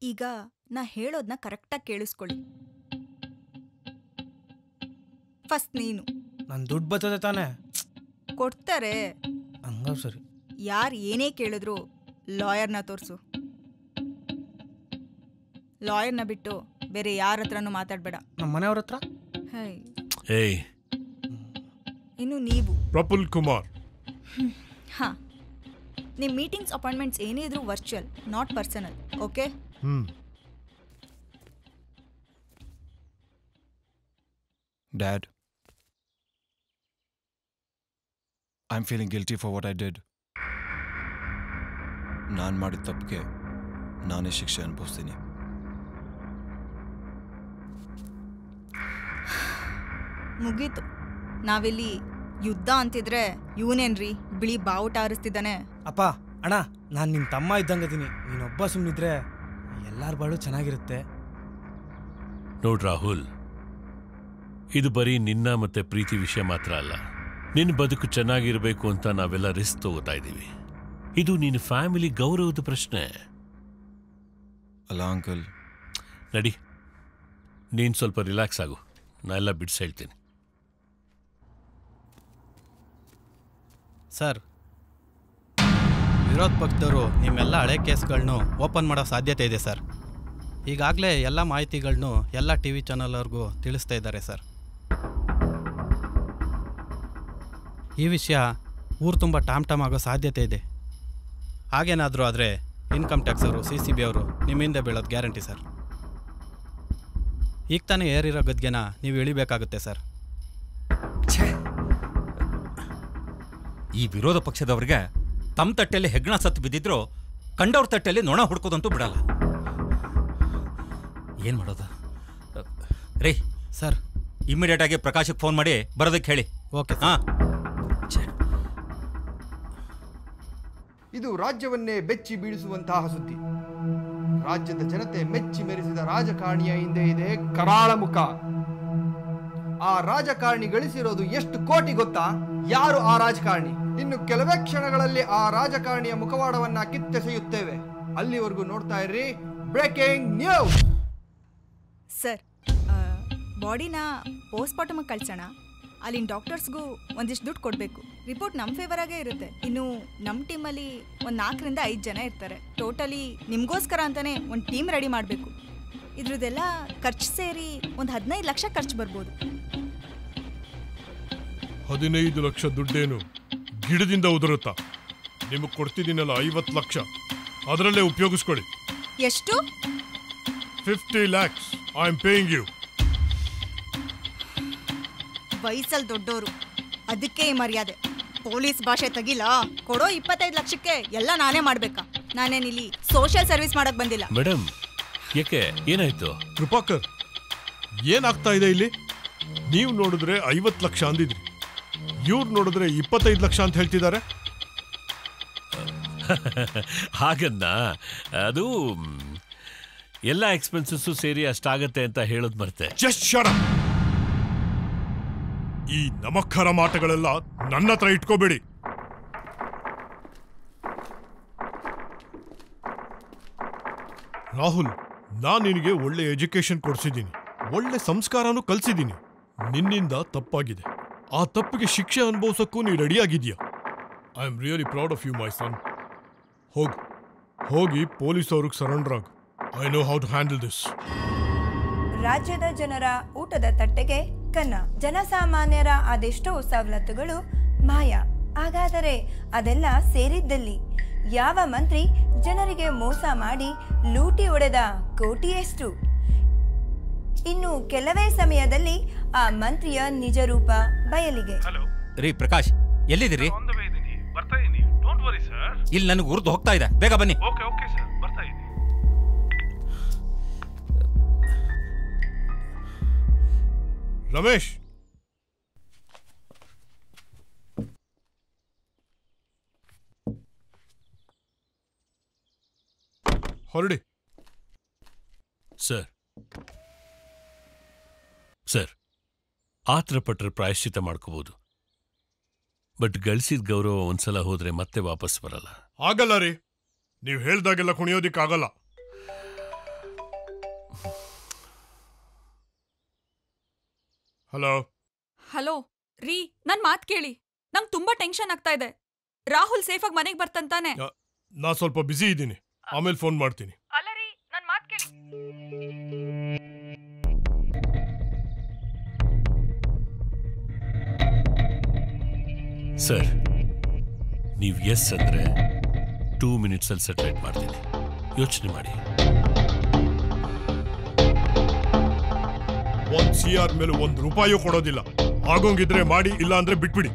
ಈಗ ನಾ ಹೇಳೋದ್ನ ಕರೆಕ್ಟಾಗಿ ಕೇಳಿಸ್ಕೊಳ್ಳಿ. ಫಸ್ಟ್ ನೀನು. ನನ್ ದುಡ್ಡು ಬರ್ತದೆ ತಾನೆ? ಕೊಡ್ತಾರೆ. ಹಂಗ ಸರಿ. ಯಾರು ಏನೇ ಕೇಳಿದ್ರು ಲಾಯರ್ನ ತೋರಿಸು. ಲಾಯರ್ನ ಬಿಟ್ಟು ಬೇರೆ ಯಾರ ಹತ್ರನೂ ಮಾತಾಡ್ಬೇಡ. ನಮ್ಮ ಮನೆಯವ್ರ ಹತ್ರ? ಏಯ್, ಇನ್ನು ನೀವು ಪ್ರಫುಲ್ ಕುಮಾರ್. ಹಾ, ನಿಮ್ಮ ಮೀಟಿಂಗ್ಸ್ ಅಪಾಯಿಂಟ್ಮೆಂಟ್ಸ್ ಏನೇ ಇದ್ರೂ virtual, not personal. Okay? Dad, I'm feeling guilty for what I did. ನಾನು ಮಾಡಿದ ತಪ್ಪಿಗೆ ನಾನೇ ಶಿಕ್ಷೆ ಅನುಭವಿಸ್ತೀನಿ. ಮುಗೀತು. ನಾವಿಲ್ಲಿ ಯುದ್ಧ ಅಂತಿದ್ರೆ ಇವನೇನ್ರಿ ಬಿಳಿ ಬಾವುಟ ಆರಿಸ್ತಿದ್ದಾನೆ. ಅಪ್ಪ, ಅಣ್ಣ, ನಾನು ನಿನ್ನ ತಮ್ಮ ಇದ್ದಂಗದೀನಿ. ನೀನೊಬ್ಬ ಸುಮ್ಮನಿದ್ರೆ ಎಲ್ಲಾರ ಬಾಳು ಚೆನ್ನಾಗಿರುತ್ತೆ. ನೋಡ್ ರಾಹುಲ್, ಇದು ಬರೀ ನಿನ್ನ ಮತ್ತೆ ಪ್ರೀತಿ ವಿಷಯ ಮಾತ್ರ ಅಲ್ಲ. ನಿನ್ನ ಬದುಕು ಚೆನ್ನಾಗಿರ್ಬೇಕು ಅಂತ ನಾವೆಲ್ಲ ರಿಸ್ಕ್ ತಗೋತಾ ಇದ್ದೀವಿ. ಇದು ನಿನ್ನ ಫ್ಯಾಮಿಲಿ ಗೌರವದ ಪ್ರಶ್ನೆ ಅಲ್ಲ ಅಂಕಲ್. ನಡಿ, ನೀನು ಸ್ವಲ್ಪ ರಿಲ್ಯಾಕ್ಸ್ ಆಗು, ನಾ ಎಲ್ಲ ಬಿಡಿಸಿ ಹೇಳ್ತೀನಿ. ಸರ್, ವಿರೋಧ ಪಕ್ಷದವರು ನಿಮ್ಮೆಲ್ಲ ಹಳೆ ಕೇಸ್ಗಳನ್ನೂ ಓಪನ್ ಮಾಡೋ ಸಾಧ್ಯತೆ ಇದೆ ಸರ್. ಈಗಾಗಲೇ ಎಲ್ಲ ಮಾಹಿತಿಗಳನ್ನೂ ಎಲ್ಲ ಟಿ ವಿ ಚಾನಲ್ವರೆಗೂ ತಿಳಿಸ್ತಾ ಇದ್ದಾರೆ ಸರ್. ಈ ವಿಷಯ ಊರು ತುಂಬ ಟಾಮ್ ಆಗೋ ಸಾಧ್ಯತೆ ಇದೆ. ಹಾಗೇನಾದರೂ ಆದರೆ ಇನ್ಕಮ್ ಟ್ಯಾಕ್ಸ್ ಅವರು, CCB ಅವರು ನಿಮ್ಮಿಂದ ಬೀಳೋದು ಗ್ಯಾರಂಟಿ ಸರ್. ಈಗ ತಾನೇ ಏರಿರೋ ಗದ್ಗೆನ ನೀವು ಇಳಿಬೇಕಾಗುತ್ತೆ ಸರ್. ಈ ವಿರೋಧ ಪಕ್ಷದವ್ರಿಗೆ ತಮ್ಮ ತಟ್ಟೆಯಲ್ಲಿ ಹೆಗ್ಣ ಸತ್ತು ಬಿದ್ದಿದ್ರು ಕಂಡವ್ರ ತಟ್ಟೆಯಲ್ಲಿ ನೊಣ ಹುಡ್ಕೋದಂತೂ ಬಿಡಲ್ಲ. ಏನು ಮಾಡೋದು ರೀ? ಸರ್, ಇಮಿಡಿಯೇಟಾಗಿ ಪ್ರಕಾಶಕ್ಕೆ ಫೋನ್ ಮಾಡಿ ಬರೋದಕ್ಕೆ ಹೇಳಿ. ಓಕೆ. ಹಾಂ. ಇದು ರಾಜ್ಯವನ್ನೇ ಬೆಚ್ಚಿ ಬೀಳಿಸುವಂತಹ ಸುದ್ದಿ. ರಾಜ್ಯದ ಜನತೆ ಮೆಚ್ಚಿ ಮೆರೆಸಿದ ರಾಜಕಾರಣಿಯ ಹಿಂದೆ ಇದೆ ಕರಾಳ ಮುಖ. ಆ ರಾಜಕಾರಣಿ ಗಳಿಸಿರೋದು ಎಷ್ಟು ಕೋಟಿ ಗೊತ್ತಾ? ಯಾರು ಆ ರಾಜಕಾರಣಿ? ಇನ್ನು ಕೆಲವೇ ಕ್ಷಣಗಳಲ್ಲಿ ಆ ರಾಜಕಾರಣಿಯ ಮುಖವಾಡವನ್ನ ಕಿತ್ತೆಸೆಯುತ್ತೇವೆ. ಅಲ್ಲಿವರೆಗೂ ನೋಡ್ತಾ ಇರ್ರಿ ಬ್ರೇಕಿಂಗ್ ನ್ಯೂಸ್. ಸರ್, ಬಾಡಿನ ಪೋಸ್ಟ್ಮಾರ್ಟಮ್ಗೆ ಕಳ್ಸೋಣ. ಅಲ್ಲಿನ ಡಾಕ್ಟರ್ಸ್ಗೂ ಒಂದಿಷ್ಟು ದುಡ್ಡು ಕೊಡಬೇಕು. ರಿಪೋರ್ಟ್ ನಮ್ಮ ಫೇವರಾಗೇ ಇರುತ್ತೆ. ಇನ್ನು ನಮ್ಮ ಟೀಮಲ್ಲಿ ಒಂದು 4 ರಿಂದ 5 ಜನ ಇರ್ತಾರೆ. ಟೋಟಲಿ ನಿಮಗೋಸ್ಕರ ಅಂತಲೇ ಒಂದು ಟೀಮ್ ರೆಡಿ ಮಾಡಬೇಕು. ಇದ್ರದ್ದೆಲ್ಲ ಖರ್ಚು ಸೇರಿ ಒಂದು 15 ಲಕ್ಷ ಖರ್ಚು ಬರ್ಬೋದು. 15 ಲಕ್ಷ ದುಡ್ಡೇನು ಗಿಡದಿಂದ ಉದುರುತ್ತಾ? ನಿಮಗೆ ಕೊಡ್ತಿದ್ದೀನಲ್ಲ 50 ಲಕ್ಷ, ಅದರಲ್ಲೇ ಉಪಯೋಗಿಸ್ಕೊಳ್ಳಿ. ಎಷ್ಟು? 50 lakhs. I am paying you. ವಯಸ್ಸಲ್ಲಿ ದೊಡ್ಡೋರು, ಅದಕ್ಕೆ ಈ ಮರ್ಯಾದೆ. ಪೊಲೀಸ್ ಭಾಷೆ ತೆಗಿಲ್ಲ. ಕೊಡೋ 25 ಲಕ್ಷಕ್ಕೆ ಎಲ್ಲ ನಾನೇ ಮಾಡ್ಬೇಕಾ? ನಾನೇನಿಲ್ಲಿ ಸೋಷಿಯಲ್ ಸರ್ವಿಸ್ ಮಾಡಕ್ ಬಂದಿಲ್ಲ. ಮೇಡಮ್, ಯಾಕೆ ಏನಾಯ್ತು? ಕೃಪಾಕರ್, ಏನಾಗ್ತಾ ಇದೆ ಇಲ್ಲಿ? ನೀವು ನೋಡಿದ್ರೆ 50 ಲಕ್ಷ ಅಂದಿದ್ರಿ, ಇವ್ರು ನೋಡಿದ್ರೆ 25 ಲಕ್ಷ ಅಂತ ಹೇಳ್ತಿದ್ದಾರೆ. ಹಾಗನ್ನ ಅದು ಎಲ್ಲ ಎಕ್ಸ್ಪೆನ್ಸಸ್ಸು ಸೇರಿ ಅಷ್ಟಾಗತ್ತೆ ಅಂತ ಹೇಳೋದು ಮರ್ತೆ. Just shut up. ಈ ನಮಕ್ಕರ ಮಾಟಗಳೆಲ್ಲ ನನ್ನ ಹತ್ರ ಇಟ್ಕೋಬೇಡಿ. ರಾಹುಲ್, ನಾನು ನಿನಗೆ ಒಳ್ಳೆ ಎಜುಕೇಶನ್ ಕೊಡ್ಸಿದ್ದೀನಿ, ಒಳ್ಳೆ ಸಂಸ್ಕಾರನೂ ಕಲ್ಸಿದ್ದೀನಿ. ನಿನ್ನಿಂದ ತಪ್ಪಾಗಿದೆ. ಆ ತಪ್ಪಿಗೆ ಶಿಕ್ಷೆ ಅನುಭವಿಸೋಕ್ಕೂ ನೀ ರೆಡಿಯಾಗಿದ್ಯಾ. I am really proud of you my son. ಹೋಗಿ ಪೊಲೀಸ್ ಅವ್ರಿಗೆ ಸರೆಂಡರ್ ಆಗ. I know how to handle this. ರಾಜ್ಯದ ಜನರ ಊಟದ ತಟ್ಟೆಗೆ ಕನ್ನ. ಜನಸಾಮಾನ್ಯರ ಅದೆಷ್ಟೋ ಸವಲತ್ತುಗಳು ಮಾಯ. ಹಾಗಾದರೆ ಅದೆಲ್ಲ ಸೇರಿದ್ದಲ್ಲಿ ಯಾವ ಮಂತ್ರಿ ಜನರಿಗೆ ಮೋಸ ಮಾಡಿ ಲೂಟಿ ಹೊಡೆದ ಕೋಟಿ ಎಷ್ಟು? ಇನ್ನು ಕೆಲವೇ ಸಮಯದಲ್ಲಿ ಆ ಮಂತ್ರಿಯ ನಿಜ ರೂಪ ಬಯಲಿಗೆ. ರೀ ಪ್ರಕಾಶ್, ಎಲ್ಲಿದ್ದೀರಿ? ಇಲ್ಲಿ ನನಗೆ ಉರ್ದು ಹೋಗ್ತಾ ಇದೆ, ಬೇಗ ಬನ್ನಿ. ರಮೇಶ್, ಹೊರಡಿ. ಸರ್, ಆತರ ಪಟ್ರೆ ಪ್ರಾಯಶ್ಚಿತ ಮಾಡ್ಕೋಬಹುದು, ಬಟ್ ಗಳಿಸಿದ ಗೌರವ ಒಂದ್ಸಲ ಹೋದ್ರೆ ಮತ್ತೆ ವಾಪಸ್ ಬರಲ್ಲ. ಆಗಲ್ಲ ರೀ, ನೀವು ಹೇಳ್ದಾಗೆಲ್ಲ ಕುಣಿಯೋದಿಕ್ಕಾಗಲ್ಲ. ಹಲೋ ರೀ, ನನ್ ಮಾತ್ ಕೇಳಿ. ನಂಗೆ ತುಂಬಾ ಟೆನ್ಷನ್ ಆಗ್ತಾ ಇದೆ. ರಾಹುಲ್ ಸೇಫಾಗಿ ಮನೆಗೆ ಬರ್ತಂತಾನೆ? ನಾ ಸ್ವಲ್ಪ ಬಿಸಿ ಇದ್ದೀನಿ, ಆಮೇಲೆ ಫೋನ್ ಮಾಡ್ತೀನಿ. ಅಲ್ಲ ರೀ, ನನ್ ಮಾತ್ ಕೇಳಿ. ಸರ್, ನೀವು ಎಸ್ ಅಂದ್ರೆ 2 minutes ಅಲ್ಲಿ ಸೆಟರೇಟ್ ಮಾಡ್ತೀನಿ. ಯೋಚನೆ ಮಾಡಿ. 1 CR ಮೇಲೆ 1 ರೂಪಾಯೂ ಕೊಡೋದಿಲ್ಲ. ಆಗೋಂಗಿದ್ರೆ ಮಾಡಿ, ಇಲ್ಲ ಅಂದ್ರೆ ಬಿಟ್ಬಿಡಿ.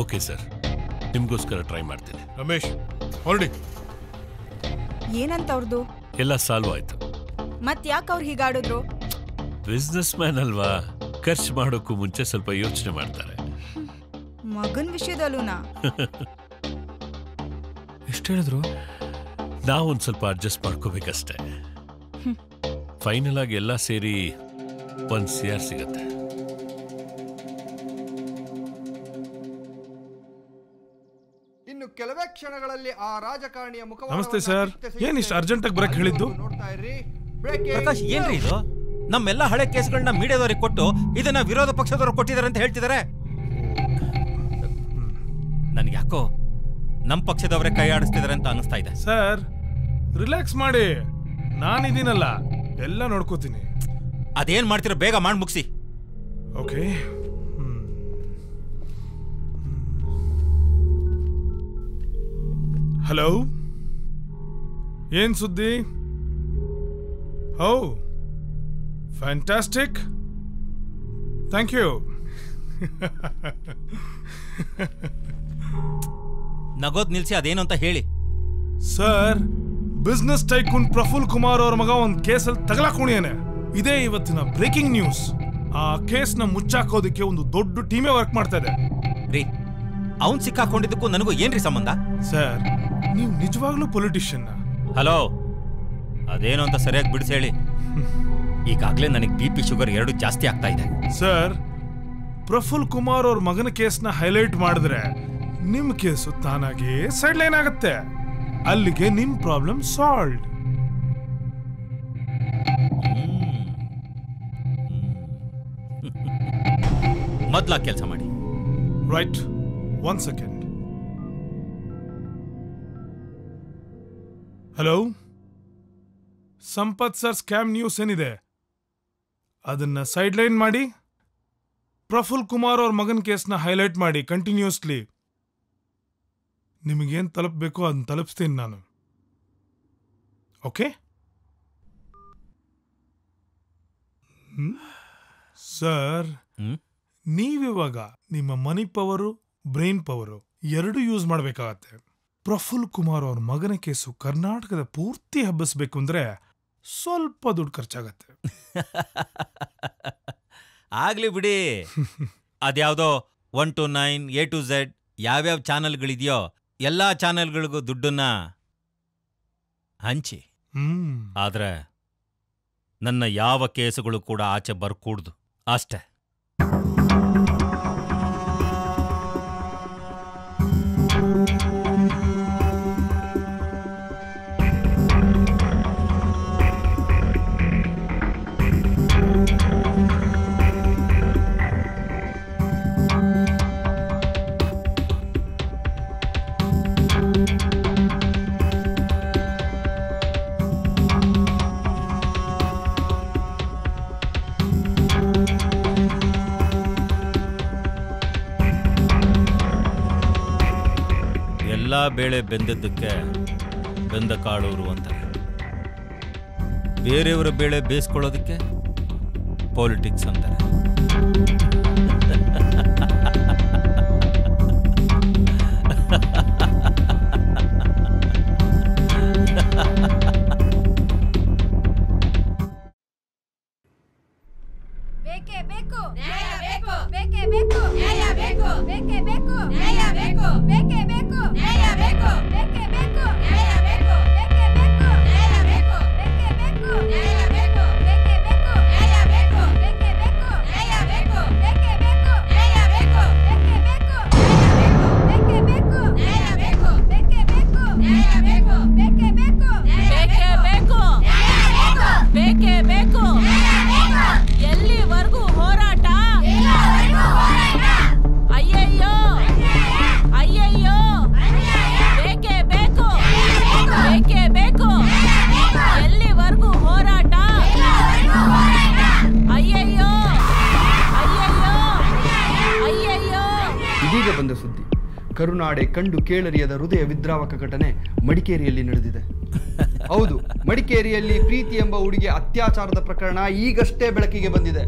ಓಕೆ ಸರ್, ನಿಮ್ಗೋಸ್ಕರ ಟ್ರೈ ಮಾಡ್ತೀನಿ. ರಮೇಶ್, ಹೊರಡಿ. ಏನಂತ ಅವ್ರದ್ದು? ಎಲ್ಲ ಸಾಲ್ವ್ ಆಯ್ತು. ಮತ್ ಯಾಕೆ ಅವ್ರು ಹೀಗಾಡಿದ್ರು? ಬಿಸ್ನೆಸ್ ಮ್ಯಾನ್ ಅಲ್ವಾ, ಖರ್ಚು ಮಾಡೋಕ್ಕೂ ಮುಂಚೆ ಸ್ವಲ್ಪ ಯೋಚನೆ ಮಾಡ್ತಾರೆ. ಮಗನ್ ವಿಷಯದಲ್ಲೂನಾ? ಎಷ್ಟು ಹೇಳಿದ್ರು? ನಾವೊಂದು ಸ್ವಲ್ಪ ಅಡ್ಜಸ್ಟ್ ಮಾಡ್ಕೋಬೇಕಷ್ಟೇ. ಫೈನಲ್ ಆಗಿ ಎಲ್ಲ ಸೇರಿ 1 CR ಸಿಗತ್ತೆ. ಇನ್ನು ಕೆಲವೇ ಕ್ಷಣಗಳಲ್ಲಿ ಆ ರಾಜಕಾರಣಿಯ ಮುಖ. ನಮಸ್ತೆ ಸರ್, ಏನಿಷ್ಟು ಅರ್ಜೆಂಟ್ ಆಗಿ ಬರಕ್ ಹೇಳಿದ್ದು? ನೋಡ್ತಾ ಇರ್ರಿ. ಪ್ರಕಾಶ್, ಏನ್ರಿ ಇದು? ನಮ್ಮೆಲ್ಲ ಹಳೆ ಕೇಸ್ಗಳನ್ನ ಮೀಡಿಯಾದವ್ರಿಗೆ ಕೊಟ್ಟು ಇದನ್ನ ವಿರೋಧ ಪಕ್ಷದವ್ರು ಕೊಟ್ಟಿದ್ದಾರೆ ಅಂತ ಹೇಳ್ತಿದ್ದಾರೆ. ನನ್ಗೆ ಯಾಕೋ ನಮ್ಮ ಪಕ್ಷದವರೇ ಕೈ ಆಡಿಸ್ತಿದ್ದಾರೆ ಅಂತ ಅನಿಸ್ತಾ ಇದೆ. ಸರ್, ರಿಲ್ಯಾಕ್ಸ್ ಮಾಡಿ, ನಾನಿದ್ದೀನಲ್ಲ, ಎಲ್ಲ ನೋಡ್ಕೋತೀನಿ. ಅದೇನ್ ಮಾಡ್ತಿರೋ ಬೇಗ ಮಾಡಿ ಮುಗಿಸಿ. ಓಕೆ. ಹಲೋ, ಏನ್ ಸುದ್ದಿ? ಹೋ, ಫ್ಯಾಂಟಾಸ್ಟಿಕ್, ಥ್ಯಾಂಕ್ ಯು. ನಗೋದ್ ನಿಲ್ಸಿ, ಅದೇನು ಅಂತ ಹೇಳಿ. Sir, business tycoon Praful Kumar ಅವ್ರ ಮಗ ಒಂದು ಕೇಸಲ್ಲಿ ತಗಲಾಕೊಂಡಿಯಾನೆ. ಇದೇ ಇವತ್ತಿನ ಬ್ರೇಕಿಂಗ್ ನ್ಯೂಸ್. ಆ ಕೇಸ್ನ ಮುಚ್ಚಾಕೋದಕ್ಕೆ ಒಂದು ದೊಡ್ಡ ಟೀಮೇ ವರ್ಕ್ ಮಾಡ್ತಾ ಇದೆ. ರೀ, ಅವನ್ ಸಿಕ್ಕಾಕೊಂಡಿದ್ದಕ್ಕೂ ನನಗೂ ಏನ್ರಿ ಸಂಬಂಧ? ಸರ್, ನೀವು ನಿಜವಾಗ್ಲೂ ಪೊಲಿಟಿಷಿಯನ್? ಹಲೋ, ಅದೇನು ಅಂತ ಸರಿಯಾಗಿ ಬಿಡಿಸಿ ಹೇಳಿ. ಈಗಾಗಲೇ ನನಗೆ BP ಶುಗರ್ 2 ಜಾಸ್ತಿ ಆಗ್ತಾ ಇದೆ. ಸರ್, ಪ್ರಫುಲ್ ಕುಮಾರ್ ಅವ್ರ ಮಗನ ಕೇಸ್ನ ಹೈಲೈಟ್ ಮಾಡಿದ್ರೆ ನಿಮ್ ಕೇಸು ತಾನಾಗಿ ಸೈಡ್ ಲೈನ್ ಆಗುತ್ತೆ. ಅಲ್ಲಿಗೆ ನಿಮ್ ಪ್ರಾಬ್ಲಮ್ ಸಾಲ್ವ್ಡ್. ಮೊದ್ಲ ಕೆಲಸ ಮಾಡಿ. Right, 1 second. Hello, Sampath sir scam news ಏನಿದೆ ಅದನ್ನ ಸೈಡ್ಲೈನ್ ಮಾಡಿ, ಪ್ರಫುಲ್ ಕುಮಾರ್ ಅವ್ರ ಮಗನ ಕೇಸ್ನ ಹೈಲೈಟ್ ಮಾಡಿ ಕಂಟಿನ್ಯೂಸ್ಲಿ. ನಿಮಗೇನು ತಲುಪಬೇಕೋ ಅದನ್ನ ತಲುಪಿಸ್ತೀನಿ ನಾನು. ಓಕೆ ಸರ್, ನೀವಿವಾಗ ನಿಮ್ಮ ಮನಿ ಪವರು, ಬ್ರೈನ್ ಪವರು ಎರಡೂ ಯೂಸ್ ಮಾಡಬೇಕಾಗತ್ತೆ. ಪ್ರಫುಲ್ ಕುಮಾರ್ ಅವ್ರ ಮಗನ ಕೇಸು ಕರ್ನಾಟಕದ ಪೂರ್ತಿ ಹಬ್ಬಿಸ್ಬೇಕು ಅಂದ್ರೆ ಸ್ವಲ್ಪ ದುಡ್ಡು ಖರ್ಚಾಗತ್ತೆ. ಆಗ್ಲಿ ಬಿಡಿ. ಅದ್ಯಾವುದೋ 1 to 9 A to Z ಯಾವ್ಯಾವ ಚಾನಲ್ಗಳಿದೆಯೋ ಎಲ್ಲಾ ಚಾನೆಲ್ಗಳಿಗೂ ದುಡ್ಡನ್ನ ಹಂಚಿ. ಆದ್ರೆ ನನ್ನ ಯಾವ ಕೇಸುಗಳು ಕೂಡ ಆಚೆ ಬರ್ಕೂಡ್ದು ಅಷ್ಟೇ. ಎಲ್ಲ ಬೇಳೆ ಬೆಂದದ್ದಕ್ಕೆ ಬೆಂದ ಕಾಳೂರು ಅಂತಾರೆ. ಬೇರೆಯವರ ಬೇಳೆ ಬೇಯಿಸ್ಕೊಳ್ಳೋದಕ್ಕೆ ಪಾಲಿಟಿಕ್ಸ್ ಅಂತಾರೆ. ಬೇಕೇ ಬೇಕು ನ್ಯಾಯ ಬೇಕು, ಬೇಕೇ ಬೇಕು ನ್ಯಾಯ ಬೇಕು, ಬೇಕೇ ಬೇಕು ನ್ಯಾಯ ಬೇಕು, ಬೇಕೇ ಬೇಕು ನ್ಯಾಯ ಬೇಕು, ಬೇಕೇ ಬೇಕು ನ್ಯಾಯ ಬೇಕು, ಬೇಕೇ ಬೇಕು ನ್ಯಾಯ ಬೇಕು, ಬೇಕೇ ಬೇಕು ನ್ಯಾಯ ಬೇಕು, ಬೇಕೇ ಬೇಕು ನ್ಯಾಯ ಬೇಕು, ಬೇಕೇ ಬೇಕು ನ್ಯಾಯ ಬೇಕು, ಬೇಕೇ ಬೇಕು ನ್ಯಾಯ ಬೇಕು, ಬೇಕೇ ಬೇಕು ನ್ಯಾಯ ಬೇಕು, ಬೇಕೇ ಬೇಕು ನ್ಯಾಯ ಬೇಕು, ಬೇಕೇ ಬೇಕು ನ್ಯಾಯ ಬೇಕು, ಬೇಕೇ ಬೇಕು ನ್ಯಾಯ ಬೇಕು, ಬೇಕೇ ಬೇಕು ಎಲ್ಲಿವರೆಗೂ ಹೋರಾಟ? ಅಯ್ಯಯ್ಯೋ ಅಯ್ಯಯ್ಯೋ, ಬೇಕೇ ಬೇಕು ಬೇಕೇ ಬೇಕು ಎಲ್ಲಿವರೆಗೂ ಹೋರಾಟ? ಅಯ್ಯಯ್ಯೋ ಅಯ್ಯಯ್ಯೋ ಅಯ್ಯಯ್ಯೋ. ಇದೀಗ ಬಂದ ಸುದ್ದಿ. ಕರುನಾಡೆ ಕಂಡು ಕೇಳರಿಯದ ಹೃದಯ ವಿದ್ರಾವಕ ಘಟನೆ ಮಡಿಕೇರಿಯಲ್ಲಿ ನಡೆದಿದೆ. ಹೌದು, ಮಡಿಕೇರಿಯಲ್ಲಿ ಪ್ರೀತಿ ಎಂಬ ಹುಡುಗಿ ಅತ್ಯಾಚಾರದ ಪ್ರಕರಣ ಈಗಷ್ಟೇ ಬೆಳಕಿಗೆ ಬಂದಿದೆ.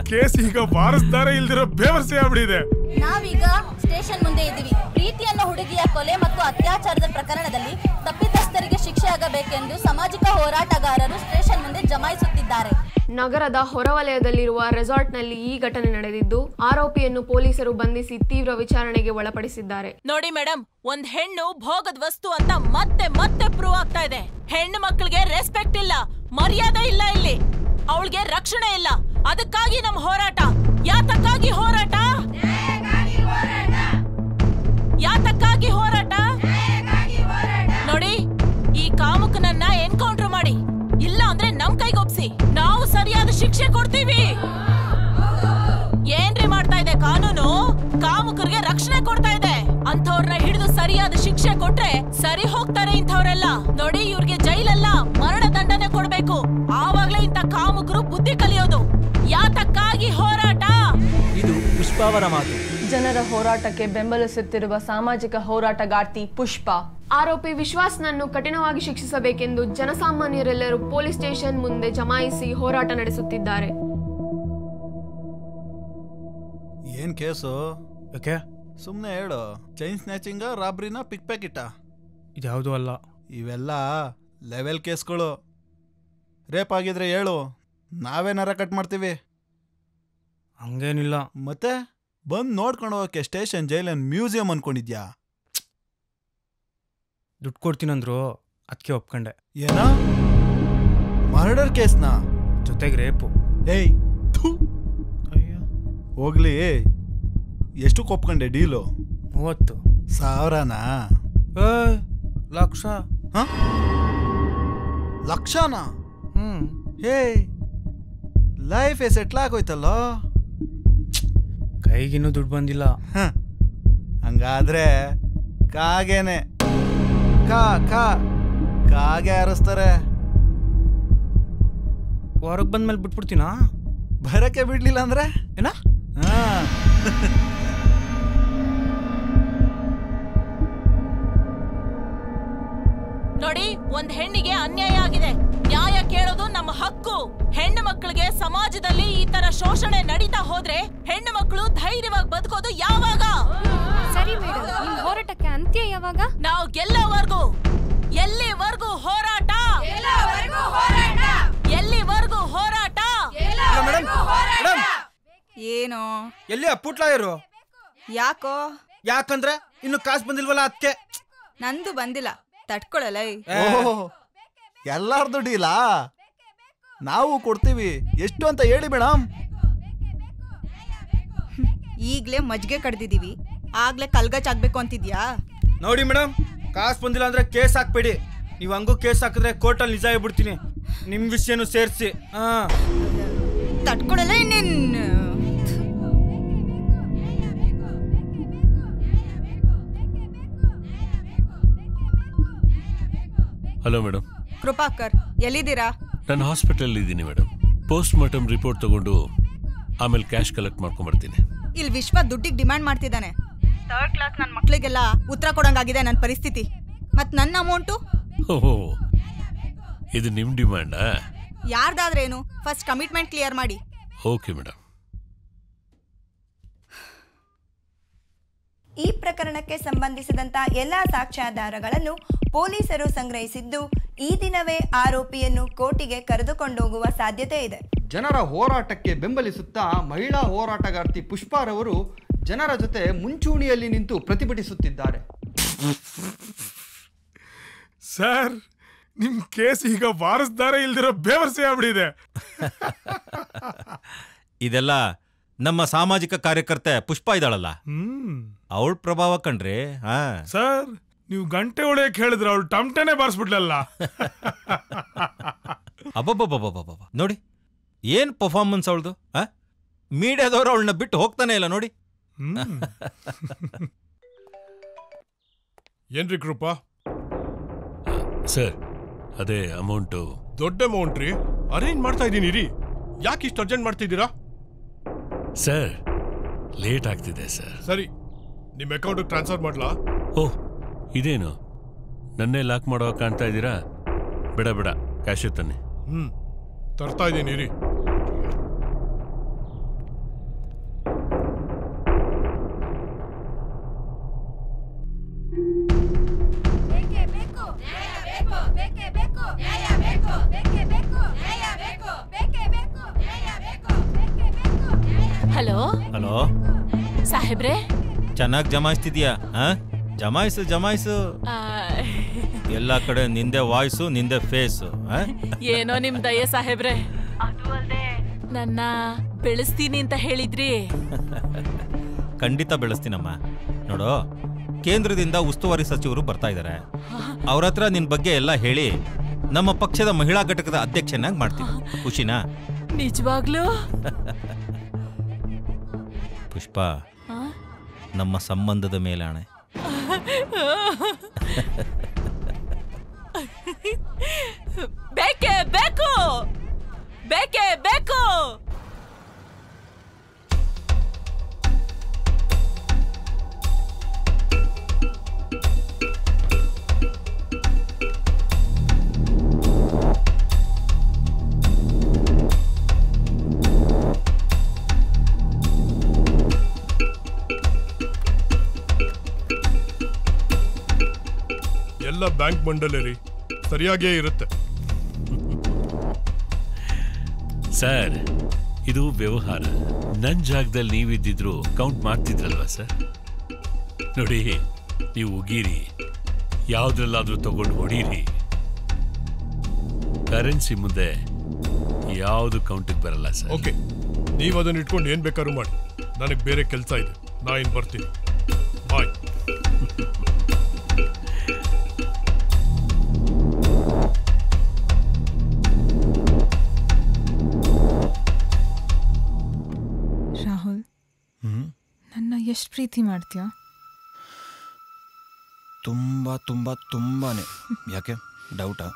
ಕೇಸ್ ಈಗ ವಾರಸ್ದಾರ ಇಲ್ದಿರೋ ಬೇವರ್ಸೆ ಆಗ್ಬಿಟ್ಟಿದೆ. ನಾವೀಗ ಸ್ಟೇಷನ್ ಮುಂದೆ ಇದ್ದೀವಿ. ಪ್ರೀತಿ ಅನ್ನೋ ಹುಡುಗಿಯ ಕೊಲೆ ಮತ್ತು ಅತ್ಯಾಚಾರದ ಪ್ರಕರಣದಲ್ಲಿ ತಪ್ಪಿತಸ್ಥರಿಗೆ ಶಿಕ್ಷೆ ಆಗಬೇಕೆಂದು ಸಾಮಾಜಿಕ ಹೋರಾಟಗಾರರು ಸ್ಟೇಷನ್ ಮುಂದೆ ಜಮಾಯಿಸುತ್ತಿದ್ದಾರೆ. ನಗರದ ಹೊರವಲಯದಲ್ಲಿರುವ ರೆಸಾರ್ಟ್ನಲ್ಲಿ ಈ ಘಟನೆ ನಡೆದಿದ್ದು, ಆರೋಪಿಯನ್ನು ಪೊಲೀಸರು ಬಂಧಿಸಿ ತೀವ್ರ ವಿಚಾರಣೆಗೆ ಒಳಪಡಿಸಿದ್ದಾರೆ. ನೋಡಿ ಮೇಡಮ್, ಒಂದ್ ಹೆಣ್ಣು ಭೋಗದ ವಸ್ತು ಅಂತ ಮತ್ತೆ ಮತ್ತೆ ಪ್ರೂವ್ ಆಗ್ತಾ ಇದೆ. ಹೆಣ್ಣು ಮಕ್ಕಳಿಗೆ ರೆಸ್ಪೆಕ್ಟ್ ಇಲ್ಲ, ಮರ್ಯಾದೆ ಇಲ್ಲ, ಇಲ್ಲಿ ಅವಳಿಗೆ ರಕ್ಷಣೆ ಇಲ್ಲ. ಅದಕ್ಕಾಗಿ ನಮ್ಮ ಹೋರಾಟ. ಯಾತಕ್ಕಾಗಿ ಹೋರಾಟ? ಯಾತಕ್ಕಾಗಿ ಹೋರಾಟ? ನೋಡಿ, ಈ ಕಾಮುಕನನ್ನ ಎನ್ಕೌಂಟರ್ ಮಾಡಿ, ಇಲ್ಲ ಅಂದ್ರೆ ನಮ್ ಕೈಗೊಪ್ಸಿ, ನಾವು ಸರಿಯಾದ ಶಿಕ್ಷೆ ಕೊಡ್ತೀವಿ. ಏನ್ರಿ ಮಾಡ್ತಾ ಇದೆ ಕಾನೂನು? ಕಾಮುಕರಿಗೆ ರಕ್ಷಣೆ ಕೊಡ್ತಾ ಇದೆ. ಅಂಥವ್ರನ್ನ ಹಿಡಿದು ಸರಿಯಾದ ಶಿಕ್ಷೆ ಕೊಟ್ರೆ ಸರಿ ಹೋಗ್ತಾರೆ ಇಂಥವ್ರೆಲ್ಲ. ನೋಡಿ, ಇವ್ರಿಗೆ ಜೈಲಲ್ಲ ಮರಣ ದಂಡನೆ ಕೊಡ್ಬೇಕು. ಆವಾಗ್ಲೇ ಇಂಥ ಕಾಮುಕರು ಬುದ್ಧಿ ಕಲಿಯೋದು. ಯಾತಕ್ಕಾಗಿ ಹೋರಾಟ? ಇದು ಪುಷ್ಪಾವರ ಮಾತು. ಜನರ ಹೋರಾಟಕ್ಕೆ ಬೆಂಬಲಿಸುತ್ತಿರುವ ಸಾಮಾಜಿಕ ಹೋರಾಟಗಾರ್ತಿ ಪುಷ್ಪ. ಆರೋಪಿ ವಿಶ್ವಾಸ್ನನ್ನು ಕಠಿಣವಾಗಿ ಶಿಕ್ಷಿಸಬೇಕೆಂದು ಜನಸಾಮಾನ್ಯರೆಲ್ಲರೂ ಪೊಲೀಸ್ ಸ್ಟೇಷನ್ ಮುಂದೆ ಜಮಾಯಿಸಿ ಹೋರಾಟ ನಡೆಸುತ್ತಿದ್ದಾರೆ. ಏನ್ ಕೇಸು? ಓಕೆ, ಸುಮ್ಮನೆ ಹೇಳು. ಚೈನ್ ಸ್ನ್ಯಾಚಿಂಗ, ರಾಬ್ರಿನ, ಪಿಕ್ ಪ್ಯಾಕೆಟ? ಇದ್ಯಾವುದೂ ಅಲ್ಲ. ಇವೆಲ್ಲ ಲೆವೆಲ್ ಕೇಸ್ಗಳು. ರೇಪ್ ಆಗಿದ್ರೆ ಹೇಳು, ನಾವೇನಾರ ಕಟ್ ಮಾಡ್ತೀವಿ. ಹಂಗೇನಿಲ್ಲ. ಮತ್ತೆ ಬಂದು ನೋಡ್ಕೊಂಡು ಹೋಗಕ್ಕೆ ಸ್ಟೇಷನ್ ಜೈಲನ್ ಮ್ಯೂಸಿಯಂ ಅನ್ಕೊಂಡಿದ್ಯಾ? ದುಡ್ಡು ಕೊಡ್ತೀನಂದ್ರು, ಅದಕ್ಕೆ ಒಪ್ಕೊಂಡೆ. ಏನ ಮರ್ಡರ್ ಕೇಸ್ನ ಜೊತೆಗೆ ರೇಪು? ಏಯ್ ಹೋಗ್ಲಿ, ಎಷ್ಟು ಒಪ್ಕೊಂಡೆ ಡೀಲು? 30,000. ಲಕ್ಷ. ಲಕ್ಷನಾ? ಹೇ, ಲೈಫ್ ಸೆಟ್ಲ್ ಆಗೋಯ್ತಲ್ಲ. ಕೈಗಿನ್ನೂ ದುಡ್ಡು ಬಂದಿಲ್ಲ. ಹಂಗಾದ್ರೆ ಕಾಗೇನೆ ಕಾಗೆ ಹಾರಿಸ್ತಾರೆ. ಹೊರಗೆ ಬಂದ್ಮೇಲೆ ಬಿಟ್ಬಿಡ್ತೀನಾ? ಬರಕ್ಕೆ ಬಿಡ್ಲಿಲ್ಲ ಅಂದ್ರೆ ಏನ? ನೋಡಿ, ಒಂದ್ ಹೆಣ್ಣಿಗೆ ಅನ್ಯಾಯ ಆಗಿದೆ. ನ್ಯಾಯ ಕೇಳೋದು ನಮ್ಮ ಹಕ್ಕು. ಹೆಣ್ಣು ಮಕ್ಕಳಿಗೆ ಸಮಾಜದಲ್ಲಿ ಈ ತರ ಶೋಷಣೆ ನಡೀತಾ ಹೋದ್ರೆ ಹೆಣ್ಣು ಮಕ್ಕಳು ಧೈರ್ಯವಾಗಿ ಬದುಕೋದು ಯಾವಾಗ? ಸರಿ ಮೇಡಮ್, ನಿಮ್ ಹೋರಾಟಕ್ಕೆ ಅಂತ್ಯ ಯಾವಾಗ? ನಾವು ಗೆಲ್ಲೋವರೆಗೂ. ಎಲ್ಲಿವರೆಗೂ ಹೋರಾಟ? ಎಲ್ಲಿವರೆಗೂ ಹೋರಾಟ? ಏನೋ ಎಲ್ಲಿ ಪುಟ್ಲಾಯರು? ಯಾಕೋ? ಯಾಕಂದ್ರೆ ಇನ್ನು ಕಾಸು ಬಂದಿಲ್ವಲ್ಲ ಅದಕ್ಕೆ. ನಂದು ಬಂದಿಲ್ಲ, ತಡ್ಕೊಳಲ್ಲ. ಎಲ್ಲಾರ್ದು ಡೀಲಾ? ನಾವು ಕೊಡ್ತೀವಿ. ಎಷ್ಟು ಅಂತ ಹೇಳಿ ಮೇಡಮ್. ಈಗ್ಲೇ ಮಜ್ಗೆ ಕಡ್ದಿದೀವಿ, ಆಗ್ಲೇ ಕಲ್ಗಚ್ ಆಗ್ಬೇಕು ಅಂತಿದ್ಯಾ? ನೋಡಿ ಮೇಡಮ್, ಕಾಸು ಬಂದಿಲ್ಲ ಅಂದ್ರೆ ಕೇಸ್ ಹಾಕ್ಬೇಡಿ. ನೀವು ಹಂಗೂ ಕೇಸ್ ಹಾಕಿದ್ರೆ ಕೋರ್ಟಲ್ಲಿ ನಿಜ ಹೇಳ್ಬಿಡ್ತೀನಿ, ನಿಮ್ ವಿಷಯನೂ ಸೇರಿಸಿ. ತಡ್ಕೊಳಲ್ಲ ನಿನ್ನ. Hello madam. ಕೃಪಾಕರ್, ಎಲ್ಲಿದ್ದೀರಾ? ನಾನು ಹಾಸ್ಪಿಟಲ್ ಇದ್ದೀನಿ ಮೇಡಮ್. ಪೋಸ್ಟ್ ಮಾರ್ಟಮ್ ರಿಪೋರ್ಟ್ ತಗೊಂಡು ಆಮೇಲೆ ಕ್ಯಾಶ್ ಕಲೆಕ್ಟ್ ಮಾಡ್ಕೊಂಡ್ಬರ್ತೀನಿ. ಇಲ್ಲಿ ವಿಶ್ವ ದುಡ್ಡಿಗೆ ಡಿಮ್ಯಾಂಡ್ ಮಾಡ್ತಿದ್ದಾನೆ. 3rd ಕ್ಲಾಸ್ ನನ್ನ ಮಕ್ಳಿಗೆಲ್ಲ ಉತ್ತರ ಕೊಡಂಗಾಗಿದೆ ನನ್ನ ಪರಿಸ್ಥಿತಿ. ಮತ್ ನನ್ನ ಅಮೌಂಟು? ಓಹೋ, ಇದು ನಿಮ್ ಡಿಮ್ಯಾಂಡಾ? ಯಾರ್ದಾದ್ರೇನು, ಫಸ್ಟ್ ಕಮಿಟ್ಮೆಂಟ್ ಕ್ಲಿಯರ್ ಮಾಡಿ. Okay madam. ಈ ಪ್ರಕರಣಕ್ಕೆ ಸಂಬಂಧಿಸಿದಂತ ಎಲ್ಲಾ ಸಾಕ್ಷ್ಯಾಧಾರಗಳನ್ನು ಪೊಲೀಸರು ಸಂಗ್ರಹಿಸಿದ್ದು, ಈ ದಿನವೇ ಆರೋಪಿಯನ್ನು ಕೋರ್ಟಿಗೆ ಕರೆದುಕೊಂಡೋಗುವ ಸಾಧ್ಯತೆ ಇದೆ. ಜನರ ಹೋರಾಟಕ್ಕೆ ಬೆಂಬಲಿಸುತ್ತಾ ಮಹಿಳಾ ಹೋರಾಟಗಾರ್ತಿ ಪುಷ್ಪಾರವರು ಜನರ ಜೊತೆ ಮುಂಚೂಣಿಯಲ್ಲಿ ನಿಂತು ಪ್ರತಿಭಟಿಸುತ್ತಿದ್ದಾರೆ. ಸರ್, ನಿಮ್ ಕೇಸ್ ಈಗ ವಾರಸ್ದಾರ ಇಲ್ದಿರೋ ಬೇವರ್ಸೆ ಆಗ್ಬಿಟ್ಟಿದೆ. ಇದೆಲ್ಲ ನಮ್ಮ ಸಾಮಾಜಿಕ ಕಾರ್ಯಕರ್ತೆ ಪುಷ್ಪ ಇದ್ದಾಳಲ್ಲ, ಅವಳ ಪ್ರಭಾವ ಕಣ್ರಿ. ಸರ್, ನೀವು ಗಂಟೆ ಒಳಗೆ ಹೇಳಿದ್ರೆ ಅವಳು ಟಮಟನೆ ಬಾರಿಸ್ಬಿಡ್ಲಲ್ಲ. ಅಬ್ಬಬ್ಬಬ್ಬಬ್ಬಬ್ಬ, ನೋಡಿ ಏನ್ ಪರ್ಫಾರ್ಮೆನ್ಸ್ ಅವಳದು. ಮೀಡಿಯಾದವರು ಅವಳನ್ನ ಬಿಟ್ಟು ಹೋಗ್ತಾನೆ ಇಲ್ಲ ನೋಡಿ. ಏನ್ರಿ ಕೃಪಾ? ಸರ್, ಅದೇ ಅಮೌಂಟು ದೊಡ್ಡ ಅಮೌಂಟ್ ರೀ. ಅರೇಂಜ್ ಮಾಡ್ತಾ ಇದ್ದೀನಿ ರೀ. ಯಾಕೆ ಇಷ್ಟು ಅರ್ಜೆಂಟ್ ಮಾಡ್ತಿದ್ದೀರಾ? ಸರ್, ಲೇಟ್ ಆಗ್ತಿದೆ ಸರ್. ಸರಿ, ನಿಮ್ಮ ಅಕೌಂಟಿಗೆ ಟ್ರಾನ್ಸ್ಫರ್ ಮಾಡ್ಲಾ? ಓಹ್, ಇದೇನು ನನ್ನೇ ಲಾಕ್ ಮಾಡೋ ಕಾಣ್ತಾ ಇದ್ದೀರಾ? ಬೇಡ ಬೇಡ, ಕ್ಯಾಶ್ ತನ್ನಿ. ತರ್ತಾ ಇದ್ದೀನಿ ರೀ. ಹಲೋ ಹಲೋ ಸಾಹೇಬ್ರೆ, ಚೆನ್ನಾಗಿ ಜಮಾಯಿಸ್ತಿದ್ಯಾ? ಜಮಾಯಿಸು. ಎಲ್ಲಾ ಕಡೆ ನಿಂದೆ ವಾಯ್ಸು, ನಿಂದೆ ಫೇಸು. ಏನೋ ನಿಮ್ ದಯ ಸಾಹೇಬ್ರೆ. ಅದು ಅಲ್ಲದೆ ನನ್ನ ಬೆಳೆಸ್ತೀನಿ ಅಂತ ಹೇಳಿದ್ರಿ. ಖಂಡಿತ ಬೆಳೆಸ್ತೀನಮ್ಮ. ನೋಡು, ಕೇಂದ್ರದಿಂದ ಉಸ್ತುವಾರಿ ಸಚಿವರು ಬರ್ತಾ ಇದ್ದಾರೆ. ಅವ್ರ ಹತ್ರ ನಿನ್ ಬಗ್ಗೆ ಎಲ್ಲ ಹೇಳಿ ನಮ್ಮ ಪಕ್ಷದ ಮಹಿಳಾ ಘಟಕದ ಅಧ್ಯಕ್ಷನಾಗಿ ಮಾಡ್ತೀನಿ. ಖುಷಿನಾ? ನಿಜವಾಗ್ಲೂ? ಪುಷ್ಪ, ನಮ್ಮ ಸಂಬಂಧದ ಮೇಲೆ ಆಣೆ. ಬೇಕೇ ಬೇಕು, ಬೇಕೇ ಬೇಕು. ಎಲ್ಲ ಬ್ಯಾಂಕ್ ಬಂಡಲ್ ರೀ, ಸರಿಯಾಗೇ ಇರುತ್ತೆ. ಸರ್, ಇದು ವ್ಯವಹಾರ. ನನ್ನ ಜಾಗದಲ್ಲಿ ನೀವಿದ್ದಿದ್ರು ಕೌಂಟ್ ಮಾಡ್ತಿದ್ರಲ್ವಾ ಸರ್? ನೋಡಿ, ನೀವು ಉಗೀರಿ, ಯಾವುದ್ರಲ್ಲಾದ್ರೂ ತಗೊಂಡು ಹೊಡೀರಿ. ಕರೆನ್ಸಿ ಮುಂದೆ ಯಾವುದು ಕೌಂಟಿಗೆ ಬರಲ್ಲ ಸರ್. ಓಕೆ, ನೀವು ಅದನ್ನ ಇಟ್ಕೊಂಡು ಏನ್ ಬೇಕಾದ್ರೂ ಮಾಡಿ. ನನಗೆ ಬೇರೆ ಕೆಲಸ ಇದೆ, ನಾ ಇನ್ನು ಬರ್ತೀನಿ. ಬಾಯ್. ರಾಹುಲ್, ಎಷ್ಟು ಪ್ರೀತಿ ಮಾಡ್ತೀಯಾ? ತುಂಬ ತುಂಬ ತುಂಬಾನೇ. ಯಾಕೆ ಡೌಟಾ?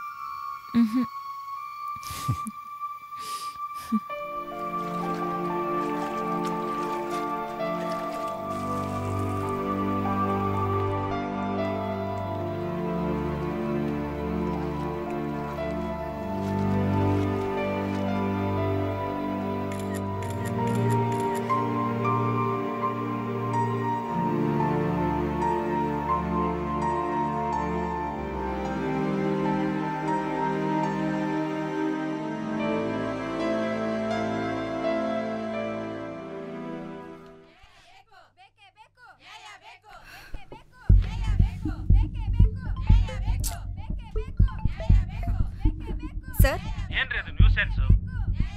ಸರ್, ಏನ್ರಿ ಅದು ನ್ಯೂಸ್ ಸೆನ್ಸ್?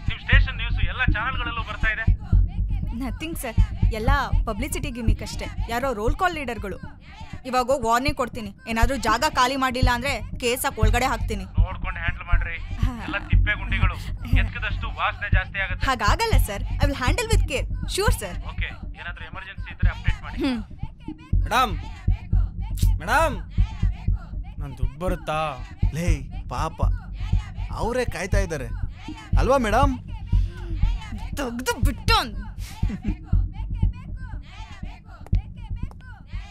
ನಿಮ್ ಸ್ಟೇಷನ್ ನ್ಯೂಸ್ ಎಲ್ಲ ಚಾನೆಲ್ಗಳಲ್ಲೂ ಬರ್ತಾ ಇದೆ. ನಥಿಂಗ್ ಸರ್, ಎಲ್ಲ ಪಬ್ಲಿಸಿಟಿ ಗಿಮಿಕ್ ಅಷ್ಟೇ. ಯಾರೋ ರೋಲ್ ಕಾಲ್ ಲೀಡರ್ಗಳು. ಇವಾಗ ಹೋಗಿ ವಾರ್ನಿಂಗ್ ಕೊಡ್ತೀನಿ. ಏನಾದ್ರೂ ಜಾಗ ಖಾಲಿ ಮಾಡಿಲ್ಲ ಅಂದ್ರೆ ಕೇಸ್ ಒಳಗಡೆ ಹಾಕ್ತೀನಿ. ನೋಡ್ಕೊಂಡು ಹ್ಯಾಂಡಲ್ ಮಾಡ್ರಿ. ಎಲ್ಲ ತಿಪ್ಪೆ ಗುಂಡಿಗಳು, ಎತ್ಕದಷ್ಟು ವಾಸನೆ ಜಾಸ್ತಿ ಆಗುತ್ತೆ. ಹಾಗಾಗಲ್ಲ sir, I will handle with care. Sure sir. Okay, ಏನಾದ್ರೂ ಎಮರ್ಜೆನ್ಸಿ ಇದ್ರೆ ಅಪ್ಡೇಟ್ ಮಾಡಿ. ಮೇಡಮ್ ಮೇಡಮ್, ನಾನು ದುಡ್ಡು ಬರುತ್ತಾ? ಲೇ ಪಾಪ, ಅವರೇ ಕಾಯ್ತಾ ಇದ್ದಾರೆ ಅಲ್ವಾ ಮೇಡಮ್? ತೆಗ್ದು ಬಿಟ್ಟು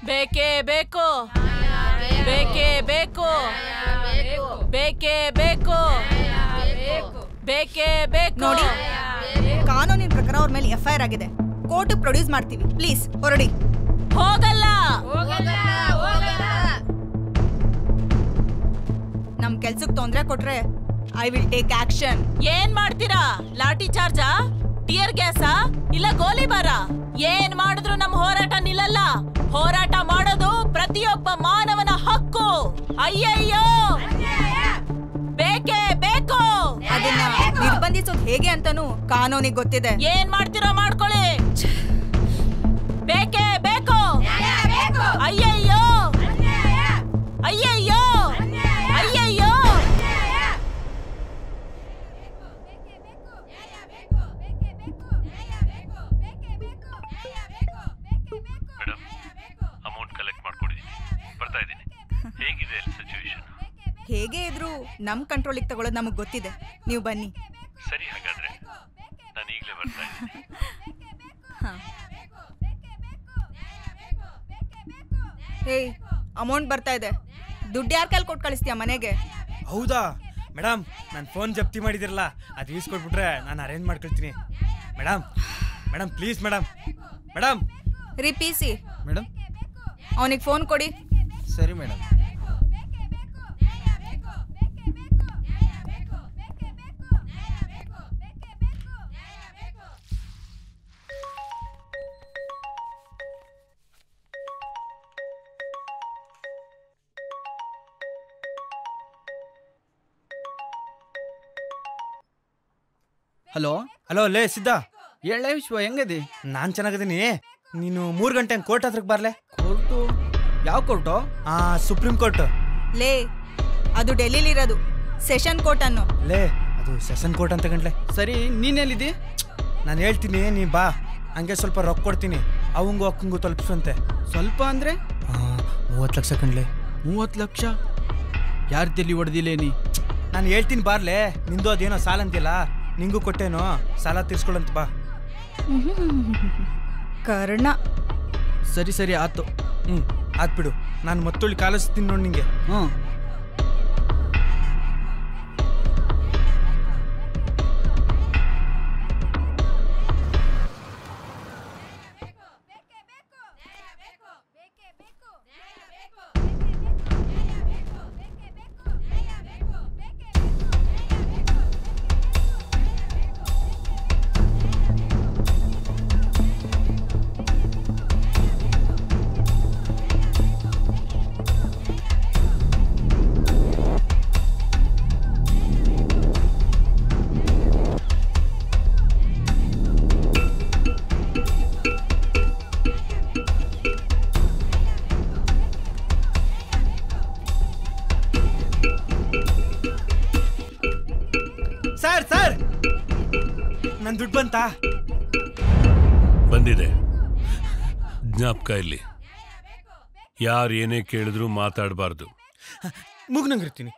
ಬೇಕೇ ಬೇಕು, ಬೇಕೇ ಬೇಕು, ಬೇಕೇ ಬೇಕು, ಬೇಕೇ ಬೇಕು. ನೋಡಿ, ಕಾನೂನಿನ ಪ್ರಕಾರ ಅವ್ರ ಮೇಲೆ FIR ಆಗಿದೆ. ಕೋರ್ಟ್ ಪ್ರೊಡ್ಯೂಸ್ ಮಾಡ್ತೀವಿ. ಪ್ಲೀಸ್ ಹೊರಡಿ. ಹೋಗಲ್ಲ. ನಮ್ ಕೆಲ್ಸಕ್ಕೆ ತೊಂದರೆ ಕೊಟ್ರೆ ಐ ವಿಲ್ ಟೇಕ್ ಆಕ್ಷನ್. ಏನ್ ಮಾಡ್ತೀರಾ? ಲಾಠಿ ಚಾರ್ಜಾ, ಟಿಯರ್ ಗ್ಯಾಸಾ, ಇಲ್ಲ ಗೋಲಿಬಾರ? ಏನ್ ಮಾಡಿದ್ರು ನಮ್ ಹೋರಾಟ ನಿಲ್ಲಲ್ಲ. ಹೋರಾಟ ಮಾಡೋದು ಪ್ರತಿಯೊಬ್ಬ ಮಾನವನ ಹಕ್ಕು. ಅಯ್ಯಯ್ಯೋ, ಬೇಕೇ ಬೇಕು. ಅದನ್ನ ನಿರ್ಬಂಧಿಸೋದು ಹೇಗೆ ಅಂತಾನೂ ಕಾನೂನಿಗೆ ಗೊತ್ತಿದೆ. ಏನ್ ಮಾಡ್ತೀರೋ ಮಾಡ್ಕೊಳ್ಳಿ. ಬೇಕೇ ಬೇಕು. ಅಯ್ಯಯ್ಯೋ, ಅಯ್ಯಯ್ಯೋ, ಅಯ್ಯಯ್ಯೋ. ಮೇಡಮ್, ಅಮೌಂಟ್ ಕಲೆಕ್ಟ್ ಮಾಡ್ಕೊಂಡಿದ್ದೀನಿ, ಬರ್ತಾ ಇದ್ದೀನಿ. ಹೇಗಿದೆ ಸಿಚುವೇಶನ್? ಹೇಗೆ ಇದ್ರು ನಮ್ ಕಂಟ್ರೋಲಿಗೆ ತಗೊಳ್ಳೋದು ನಮಗ್ ಗೊತ್ತಿದೆ. ನೀವು ಬನ್ನಿ. ಸರಿ, ಹಾಗಾದ್ರೆ ನಾನು ಈಗಲೇ ಬರ್ತಾ ಇದ್ದೀನಿ. ಹೇಯ್, ಅಮೌಂಟ್ ಬರ್ತಾ ಇದೆ. ದುಡ್ಡು ಯಾರ ಕೈಲಿ ಕೊಟ್ಟು ಕಳಿಸ್ತೀಯ ಮನೆಗೆ? ಹೌದಾ ಮೇಡಮ್, ನಾನು ಫೋನ್ ಜಪ್ತಿ ಮಾಡಿದಿರಲ್ಲ, ಅದು ಈಸ್ಕೊಟ್ಬಿಟ್ರೆ ನಾನು ಅರೇಂಜ್ ಮಾಡ್ಕೊಳ್ತೀನಿ. Madam madam please madam. Madam ರಿಪೀಸಿ ಮೇಡಮ್, ಅವನಿಗೆ ಫೋನ್ ಕೊಡಿ. ಸರಿ ಮೇಡಮ್. ಹಲೋ ಹಲೋ, ಲೇ ಸಿದ್ಧ. ಹೇಳೇ ವಿಶ್ವ, ಹೆಂಗದಿ? ನಾನು ಚೆನ್ನಾಗಿದ್ದೀನಿ. ನೀನು 3 ಗಂಟೆ ಕೋರ್ಟ್ ಹತ್ರಕ್ಕೆ ಬರಲೆ. ಕೋರ್ಟು? ಯಾವ ಕೋರ್ಟು? Supreme court. ಲೇ, ಅದು ಡೆಲ್ಲಿಲಿರೋದು ಸೆಷನ್ ಕೋರ್ಟ್ ಅನ್ನು. ಲೇ, ಅದು ಸೆಷನ್ ಕೋರ್ಟ್ ಅಂತ ಗಂಟ್ಲೆ. ಸರಿ, ನೀನೆಲ್ಲಿದ್ದಿ? ನಾನು ಹೇಳ್ತೀನಿ, ನೀ ಬಾ. ಹಂಗೆ ಸ್ವಲ್ಪ ರೊಕ್ಕ ಕೊಡ್ತೀನಿ, ಅವಂಗೂ ಅಕ್ಕಂಗೂ ತಲುಪಿಸುವಂತೆ. ಸ್ವಲ್ಪ ಅಂದರೆ 30 ಲಕ್ಷ ಕಣ್ಲೆ. 30 ಲಕ್ಷ? ಯಾರ ತಲೆ ಹೊಡೆದಿಲ್ಲ ನೀ? ನಾನು ಹೇಳ್ತೀನಿ ಬಾರ್ಲೆ. ನಿಂದು ಅದೇನೋ ಸಾಲ ಅಂತಿಲ್ಲ, ನಿಂಗೂ ಕೊಟ್ಟೇನೋ, ಸಾಲ ತೀರ್ಸ್ಕೊಳ್ಳಂತ ಬಾ. ಕರ್ಣ. ಸರಿ ಸರಿ, ಆತು. ಆತ್ಬಿಡು. ನಾನು ಮತ್ತೊಳ್ಳಿ ಕಾಲಿಸ್ತೀನಿ ನೋಡಿ ನಿಂಗೆ. ಬಂದಿದೆ. ಜ್ಞಾಪಕ ಇಲ್ಲಿ, ಯಾರು ಏನೇ ಕೇಳಿದ್ರು ಮಾತಾಡಬಾರ್ದು. ಮುಗ್ನಂಗಿರ್ತೀನಿ.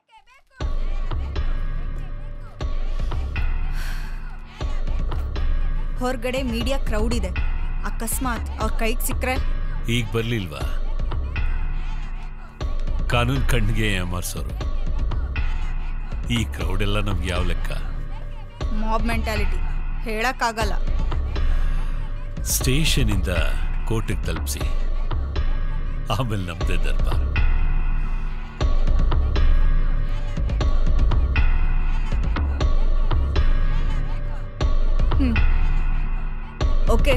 ಹೊರಗಡೆ ಮೀಡಿಯಾ ಕ್ರೌಡ್ ಇದೆ, ಅಕಸ್ಮಾತ್ ಅವ್ರ ಕೈಗೆ ಸಿಕ್ಕರೆ ಈಗ ಬರ್ಲಿಲ್ವಾ? ಕಾನೂನು ಕಣ್ಣಿಗೆ ಏಮಾರ್ಸೋರು. ಈ ಕ್ರೌಡ್ ಎಲ್ಲ ನಮ್ಗೆ ಯಾವ ಲೆಕ್ಕ? ಮಾಬ್ ಮೆಂಟಾಲಿಟಿ ಹೇಳಕ್ಕಾಗಲ್ಲ. ಸ್ಟೇಷನಿಂದ ಕೋರ್ಟಿಗೆ ತಲುಪಿಸಿ, ಆಮೇಲೆ ನಮ್ದೇ ದರ್ಬಾರ್. ಓಕೆ.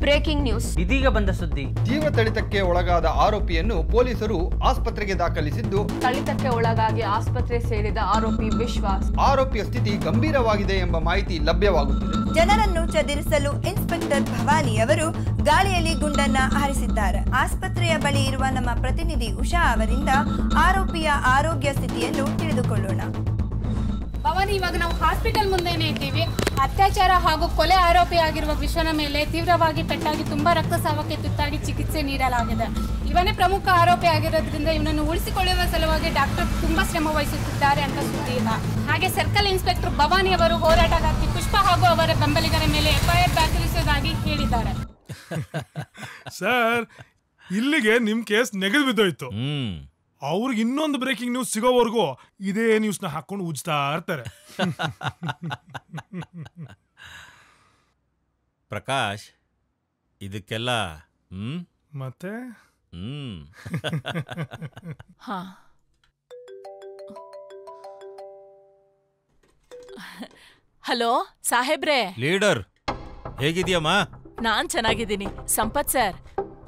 ಬ್ರೇಕಿಂಗ್ ನ್ಯೂಸ್ ಇದೀಗ ಬಂದ ಸುದ್ದಿ. ತೀವ್ರ ಥಳಿತಕ್ಕೆ ಒಳಗಾದ ಆರೋಪಿಯನ್ನು ಪೊಲೀಸರು ಆಸ್ಪತ್ರೆಗೆ ದಾಖಲಿಸಿದ್ದು, ಥಳಿತಕ್ಕೆ ಒಳಗಾಗಿ ಆಸ್ಪತ್ರೆ ಸೇರಿದ ಆರೋಪಿ ವಿಶ್ವಾಸ್. ಆರೋಪಿಯ ಸ್ಥಿತಿ ಗಂಭೀರವಾಗಿದೆ ಎಂಬ ಮಾಹಿತಿ ಲಭ್ಯವಾಗುತ್ತಿದೆ. ಜನರನ್ನು ಚದುರಿಸಲು ಇನ್ಸ್ಪೆಕ್ಟರ್ ಭವಾನಿ ಅವರು ಗಾಳಿಯಲ್ಲಿ ಗುಂಡನ್ನ ಹಾರಿಸಿದ್ದಾರೆ. ಆಸ್ಪತ್ರೆಯ ಬಳಿ ಇರುವ ನಮ್ಮ ಪ್ರತಿನಿಧಿ ಉಷಾ ಅವರಿಂದ ಆರೋಪಿಯ ಆರೋಗ್ಯ ಸ್ಥಿತಿಯನ್ನು ತಿಳಿದುಕೊಳ್ಳೋಣ. ಭವಾನಿ, ಇವಾಗ ನಾವು ಹಾಸ್ಪಿಟಲ್ ಮುಂದೆನೇ ಇದ್ದೀವಿ. ಅತ್ಯಾಚಾರ ಹಾಗೂ ಕೊಲೆ ಆರೋಪಿಯಾಗಿರುವ ವಿಶ್ವನ ಮೇಲೆ ತೀವ್ರವಾಗಿ ಪೆಟ್ಟಾಗಿ ತುಂಬಾ ರಕ್ತಸ್ರಾವಕ್ಕೆ ತುತ್ತಾಗಿ ಚಿಕಿತ್ಸೆ ನೀಡಲಾಗಿದೆ. ಇವನೇ ಪ್ರಮುಖ ಆರೋಪಿ ಆಗಿರೋದ್ರಿಂದ ಇವನನ್ನು ಉಳಿಸಿಕೊಳ್ಳುವ ಸಲುವಾಗಿ ಡಾಕ್ಟರ್ ತುಂಬಾ ಶ್ರಮ ವಹಿಸುತ್ತಿದ್ದಾರೆ ಅಂತ ಸುದ್ದಿ ಇಲ್ಲ. ಹಾಗೆ ಸರ್ಕಲ್ ಇನ್ಸ್ಪೆಕ್ಟರ್ ಭವಾನಿ ಅವರು ಹೋರಾಟಗಾರ್ತಿ ಪುಷ್ಪ ಹಾಗೂ ಅವರ ಬೆಂಬಲಿಗರ ಮೇಲೆ FIR ದಾಖಲಿಸುವುದಾಗಿ ಹೇಳಿದ್ದಾರೆ. ಸರ್, ಇಲ್ಲಿಗೆ ನಿಮ್ ಕೇಸ್ ನೆಗೆದು ಬಿದ್ದೋಯ್ತು. ಅವ್ರಿಗೆ ಇನ್ನೊಂದು ಬ್ರೇಕಿಂಗ್ ನ್ಯೂಸ್ ಸಿಗೋವರೆಗೂ ಇದೇ ನ್ಯೂಸ್ನ ಹಾಕೊಂಡು ಉಜ್ತಾ ಇರ್ತಾರೆ. ಪ್ರಕಾಶ್, ಇದಕ್ಕೆಲ್ಲ ಮತ್ತೆ ಹಲೋ ಸಾಹೇಬ್ರೆ. ಲೀಡರ್, ಹೇಗಿದ್ಯಮ್ಮ? ನಾನ್ ಚೆನ್ನಾಗಿದ್ದೀನಿ ಸಂಪತ್ ಸರ್.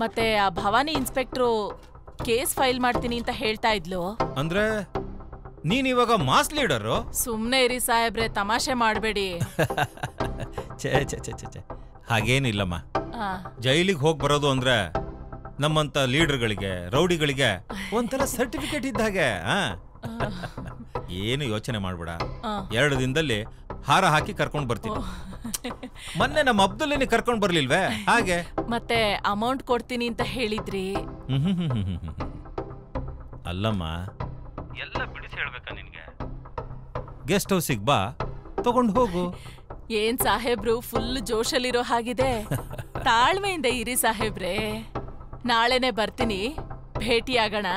ಮತ್ತೆ ಆ ಭವಾನಿ ಇನ್ಸ್ಪೆಕ್ಟ್ರು ಕೇಸ್ ಫೈಲ್ ಮಾಡ್ತೀನಿ ಅಂತ ಹೇಳ್ತಾ ಇದ್ಲು. ಅಂದ್ರೆ ನೀನ್ ಇವಾಗ ಮಾಸ್ ಲೀಡರು? ಸುಮ್ನೆ ಇರಿ ಸಾಹೇಬ್ರೆ, ತಮಾಷೆ ಮಾಡಬೇಡಿ. ಛೇ ಛೇ ಛೇ ಛೇ, ಹಾಗೇನಿಲ್ಲಮ್ಮ. ಜೈಲಿಗೆ ಹೋಗಿ ಬರೋದು ಅಂದ್ರೆ ನಮ್ಮಂತ ಲೀಡರ್ಗಳಿಗೆ, ರೌಡಿಗಳಿಗೆ ಒಂಥರ ಸರ್ಟಿಫಿಕೇಟ್ ಇದ್ದಾಗೆ. ಏನು ಯೋಚನೆ ಮಾಡ್ಬೇಡ, 2 ದಿನದಲ್ಲಿ ಹಾರ ಹಾಕಿ ಕರ್ಕೊಂಡ್ ಬರ್ತೀನಿ. ಮೊನ್ನೆ ನಮ್ಮ ಅಬ್ದುಲ್ಲಿನಿ ಕರ್ಕೊಂಡ್ ಬರ್ಲಿಲ್ವೇ ಹಾಗೆ? ಮತ್ತೆ ಅಮೌಂಟ್ ಕೊಡ್ತೀನಿ ಅಂತ ಹೇಳಿದ್ರಿ. ಅಲ್ಲಮ್ಮ, ಎಲ್ಲ ಬಿಡಿಸಿ ಹೇಳ್ಬೇಕಾ ನಿನ್ಗೆ? ಗೆಸ್ಟ್ ಹೌಸಿಗೆ ಬಾ, ತಗೊಂಡು ಹೋಗು. ಏನ್ ಸಾಹೇಬ್ರು ಫುಲ್ ಜೋಶಲ್ಲಿರೋ ಹಾಗಿದೆ. ತಾಳ್ಮೆಯಿಂದ ಇರಿ ಸಾಹೇಬ್ರೆ, ನಾಳೆನೆ ಬರ್ತೀನಿ, ಭೇಟಿಯಾಗೋಣ.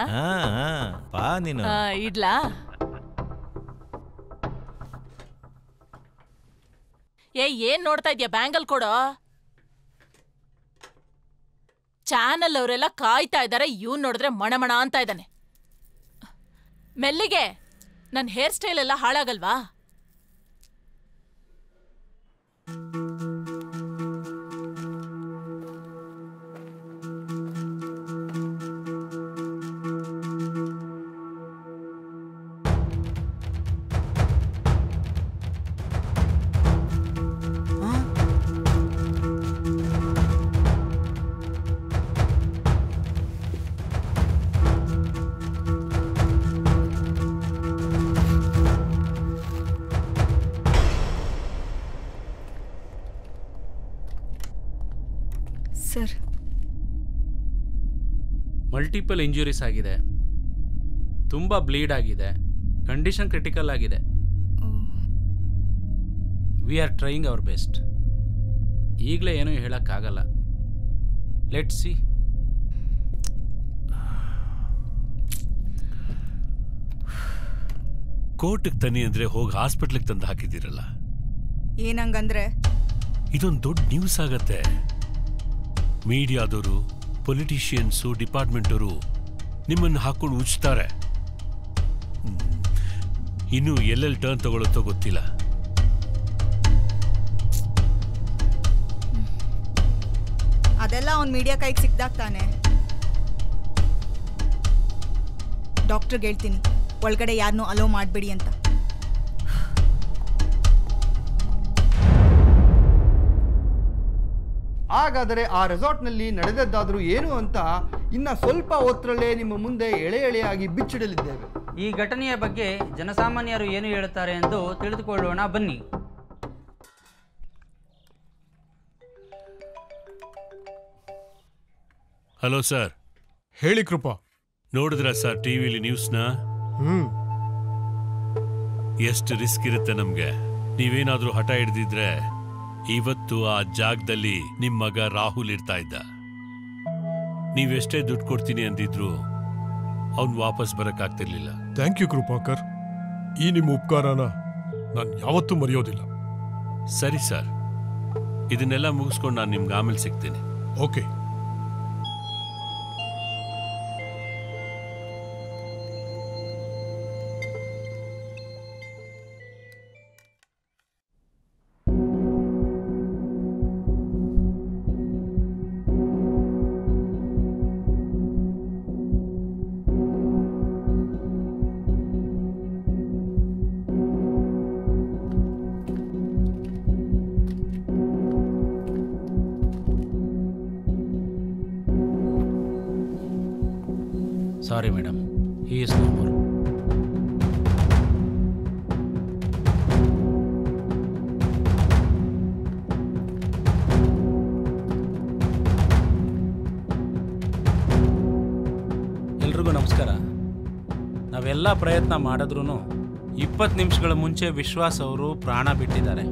ಬಾ ನೀನು. ಇಡ್ಲಾ? ಏನ್ ನೋಡ್ತಾ ಇದ್ಯಾ? ಬ್ಯಾಂಗಲ್ ಕೊಡೋ. ಚಾನಲ್ ಅವರೆಲ್ಲ ಕಾಯ್ತಾ ಇದ್ದಾರೆ, ಇವ್ನ್ ನೋಡಿದ್ರೆ ಮಣಮಣ ಅಂತ ಇದ್ದಾನೆ. ಮೆಲ್ಲಿಗೆ, ನನ್ ಹೇರ್ ಸ್ಟೈಲ್ ಎಲ್ಲ ಹಾಳಾಗಲ್ವಾ? ಮಲ್ಟಿಪಲ್ ಇಂಜುರೀಸ್ ಆಗಿದೆ, ತುಂಬ ಬ್ಲೀಡ್ ಆಗಿದೆ, ಕಂಡೀಷನ್ ಕ್ರಿಟಿಕಲ್ ಆಗಿದೆ. We are trying hour best. ಈಗಲೇ ಏನೂ ಹೇಳೋಕ್ಕಾಗಲ್ಲ. Let see. ಕೋರ್ಟ್ಗೆ ತನ್ನಿ ಅಂದ್ರೆ ಹೋಗಿ ಹಾಸ್ಪಿಟ್ಲಿಗೆ ತಂದು ಹಾಕಿದ್ದೀರಲ್ಲ, ಏನಂಗಂದ್ರೆ ಇದೊಂದು ದೊಡ್ಡ ನ್ಯೂಸ್ ಆಗತ್ತೆ. ಮೀಡಿಯಾದವರು, ಪೊಲಿಟಿಷಿಯನ್ಸು, ಡಿಪಾರ್ಟ್ಮೆಂಟವರು ನಿಮ್ಮನ್ನು ಹಾಕೊಂಡು ಉಚ್ತಾರೆ. ಇನ್ನು ಎಲ್ಲೆಲ್ಲಿ ಟರ್ನ್ ತಗೊಳುತ್ತೋ ಗೊತ್ತಿಲ್ಲ. ಅದೆಲ್ಲ ಅವ್ನು ಮೀಡಿಯಾ ಕೈಗೆ ಸಿಕ್ದಾಗ ತಾನೆ. ಡಾಕ್ಟರ್ಗೆ ಹೇಳ್ತೀನಿ ಒಳಗಡೆ ಯಾರನ್ನೂ ಅಲೋ ಮಾಡಬೇಡಿ ಅಂತ. ಹಾಗಾದರೆ ಆ ರೆಸಾರ್ಟ್ನಲ್ಲಿ ನಡೆದದ್ದಾದರೂ ಏನು ಅಂತ ಇನ್ನ ಸ್ವಲ್ಪ ಹೊತ್ತರಲ್ಲೇ ನಿಮ್ಮ ಮುಂದೆ ಎಳೆ ಎಳೆಯಾಗಿ ಬಿಚ್ಚಿಡಲಿದ್ದೇವೆ. ಈ ಘಟನೆಯ ಬಗ್ಗೆ ಜನಸಾಮಾನ್ಯರು ಏನು ಹೇಳುತ್ತಾರೆ ಎಂದು ತಿಳಿದುಕೊಳ್ಳೋಣ ಬನ್ನಿ. Hello sir. ಹೇಳಿ ಕೃಪಾ. ನೋಡಿದ್ರ ಸರ್ ಟಿವಿಲಿ ನ್ಯೂಸ್ನ? ಎಷ್ಟು ರಿಸ್ಕ್ ಇರುತ್ತೆ ನಮ್ಗೆ. ನೀವೇನಾದ್ರೂ ಹಠ ಹಿಡ್ದಿದ್ರೆ ಇವತ್ತು ಆ ಜಾಗದಲ್ಲಿ ನಿಮ್ ಮಗ ರಾಹುಲ್ ಇರ್ತಾ ಇದ್ದ. ನೀವೆಷ್ಟೇ ದುಡ್ಡು ಕೊಡ್ತೀನಿ ಅಂದಿದ್ರು ಅವ್ನು ವಾಪಸ್ ಬರಕ್ಕಾಗ್ತಿರ್ಲಿಲ್ಲ. Thank you Krupakar. ಈ ನಿಮ್ಮ ಉಪಕಾರನ ನಾನು ಯಾವತ್ತೂ ಮರೆಯೋದಿಲ್ಲ. ಸರಿ ಸರ್, ಇದನ್ನೆಲ್ಲ ಮುಗಿಸ್ಕೊಂಡು ನಾನು ನಿಮ್ಗೆ ಆಮೇಲೆ ಸಿಗ್ತೀನಿ. Okay. Sorry madam, he is no more. ಎಲ್ರಿಗೂ ನಮಸ್ಕಾರ. ನಾವೆಲ್ಲ ಪ್ರಯತ್ನ ಮಾಡಿದ್ರೂ 20 ನಿಮಿಷಗಳ ಮುಂಚೆ ವಿಶ್ವಾಸ್ ಅವರು ಪ್ರಾಣ ಬಿಟ್ಟಿದ್ದಾರೆ.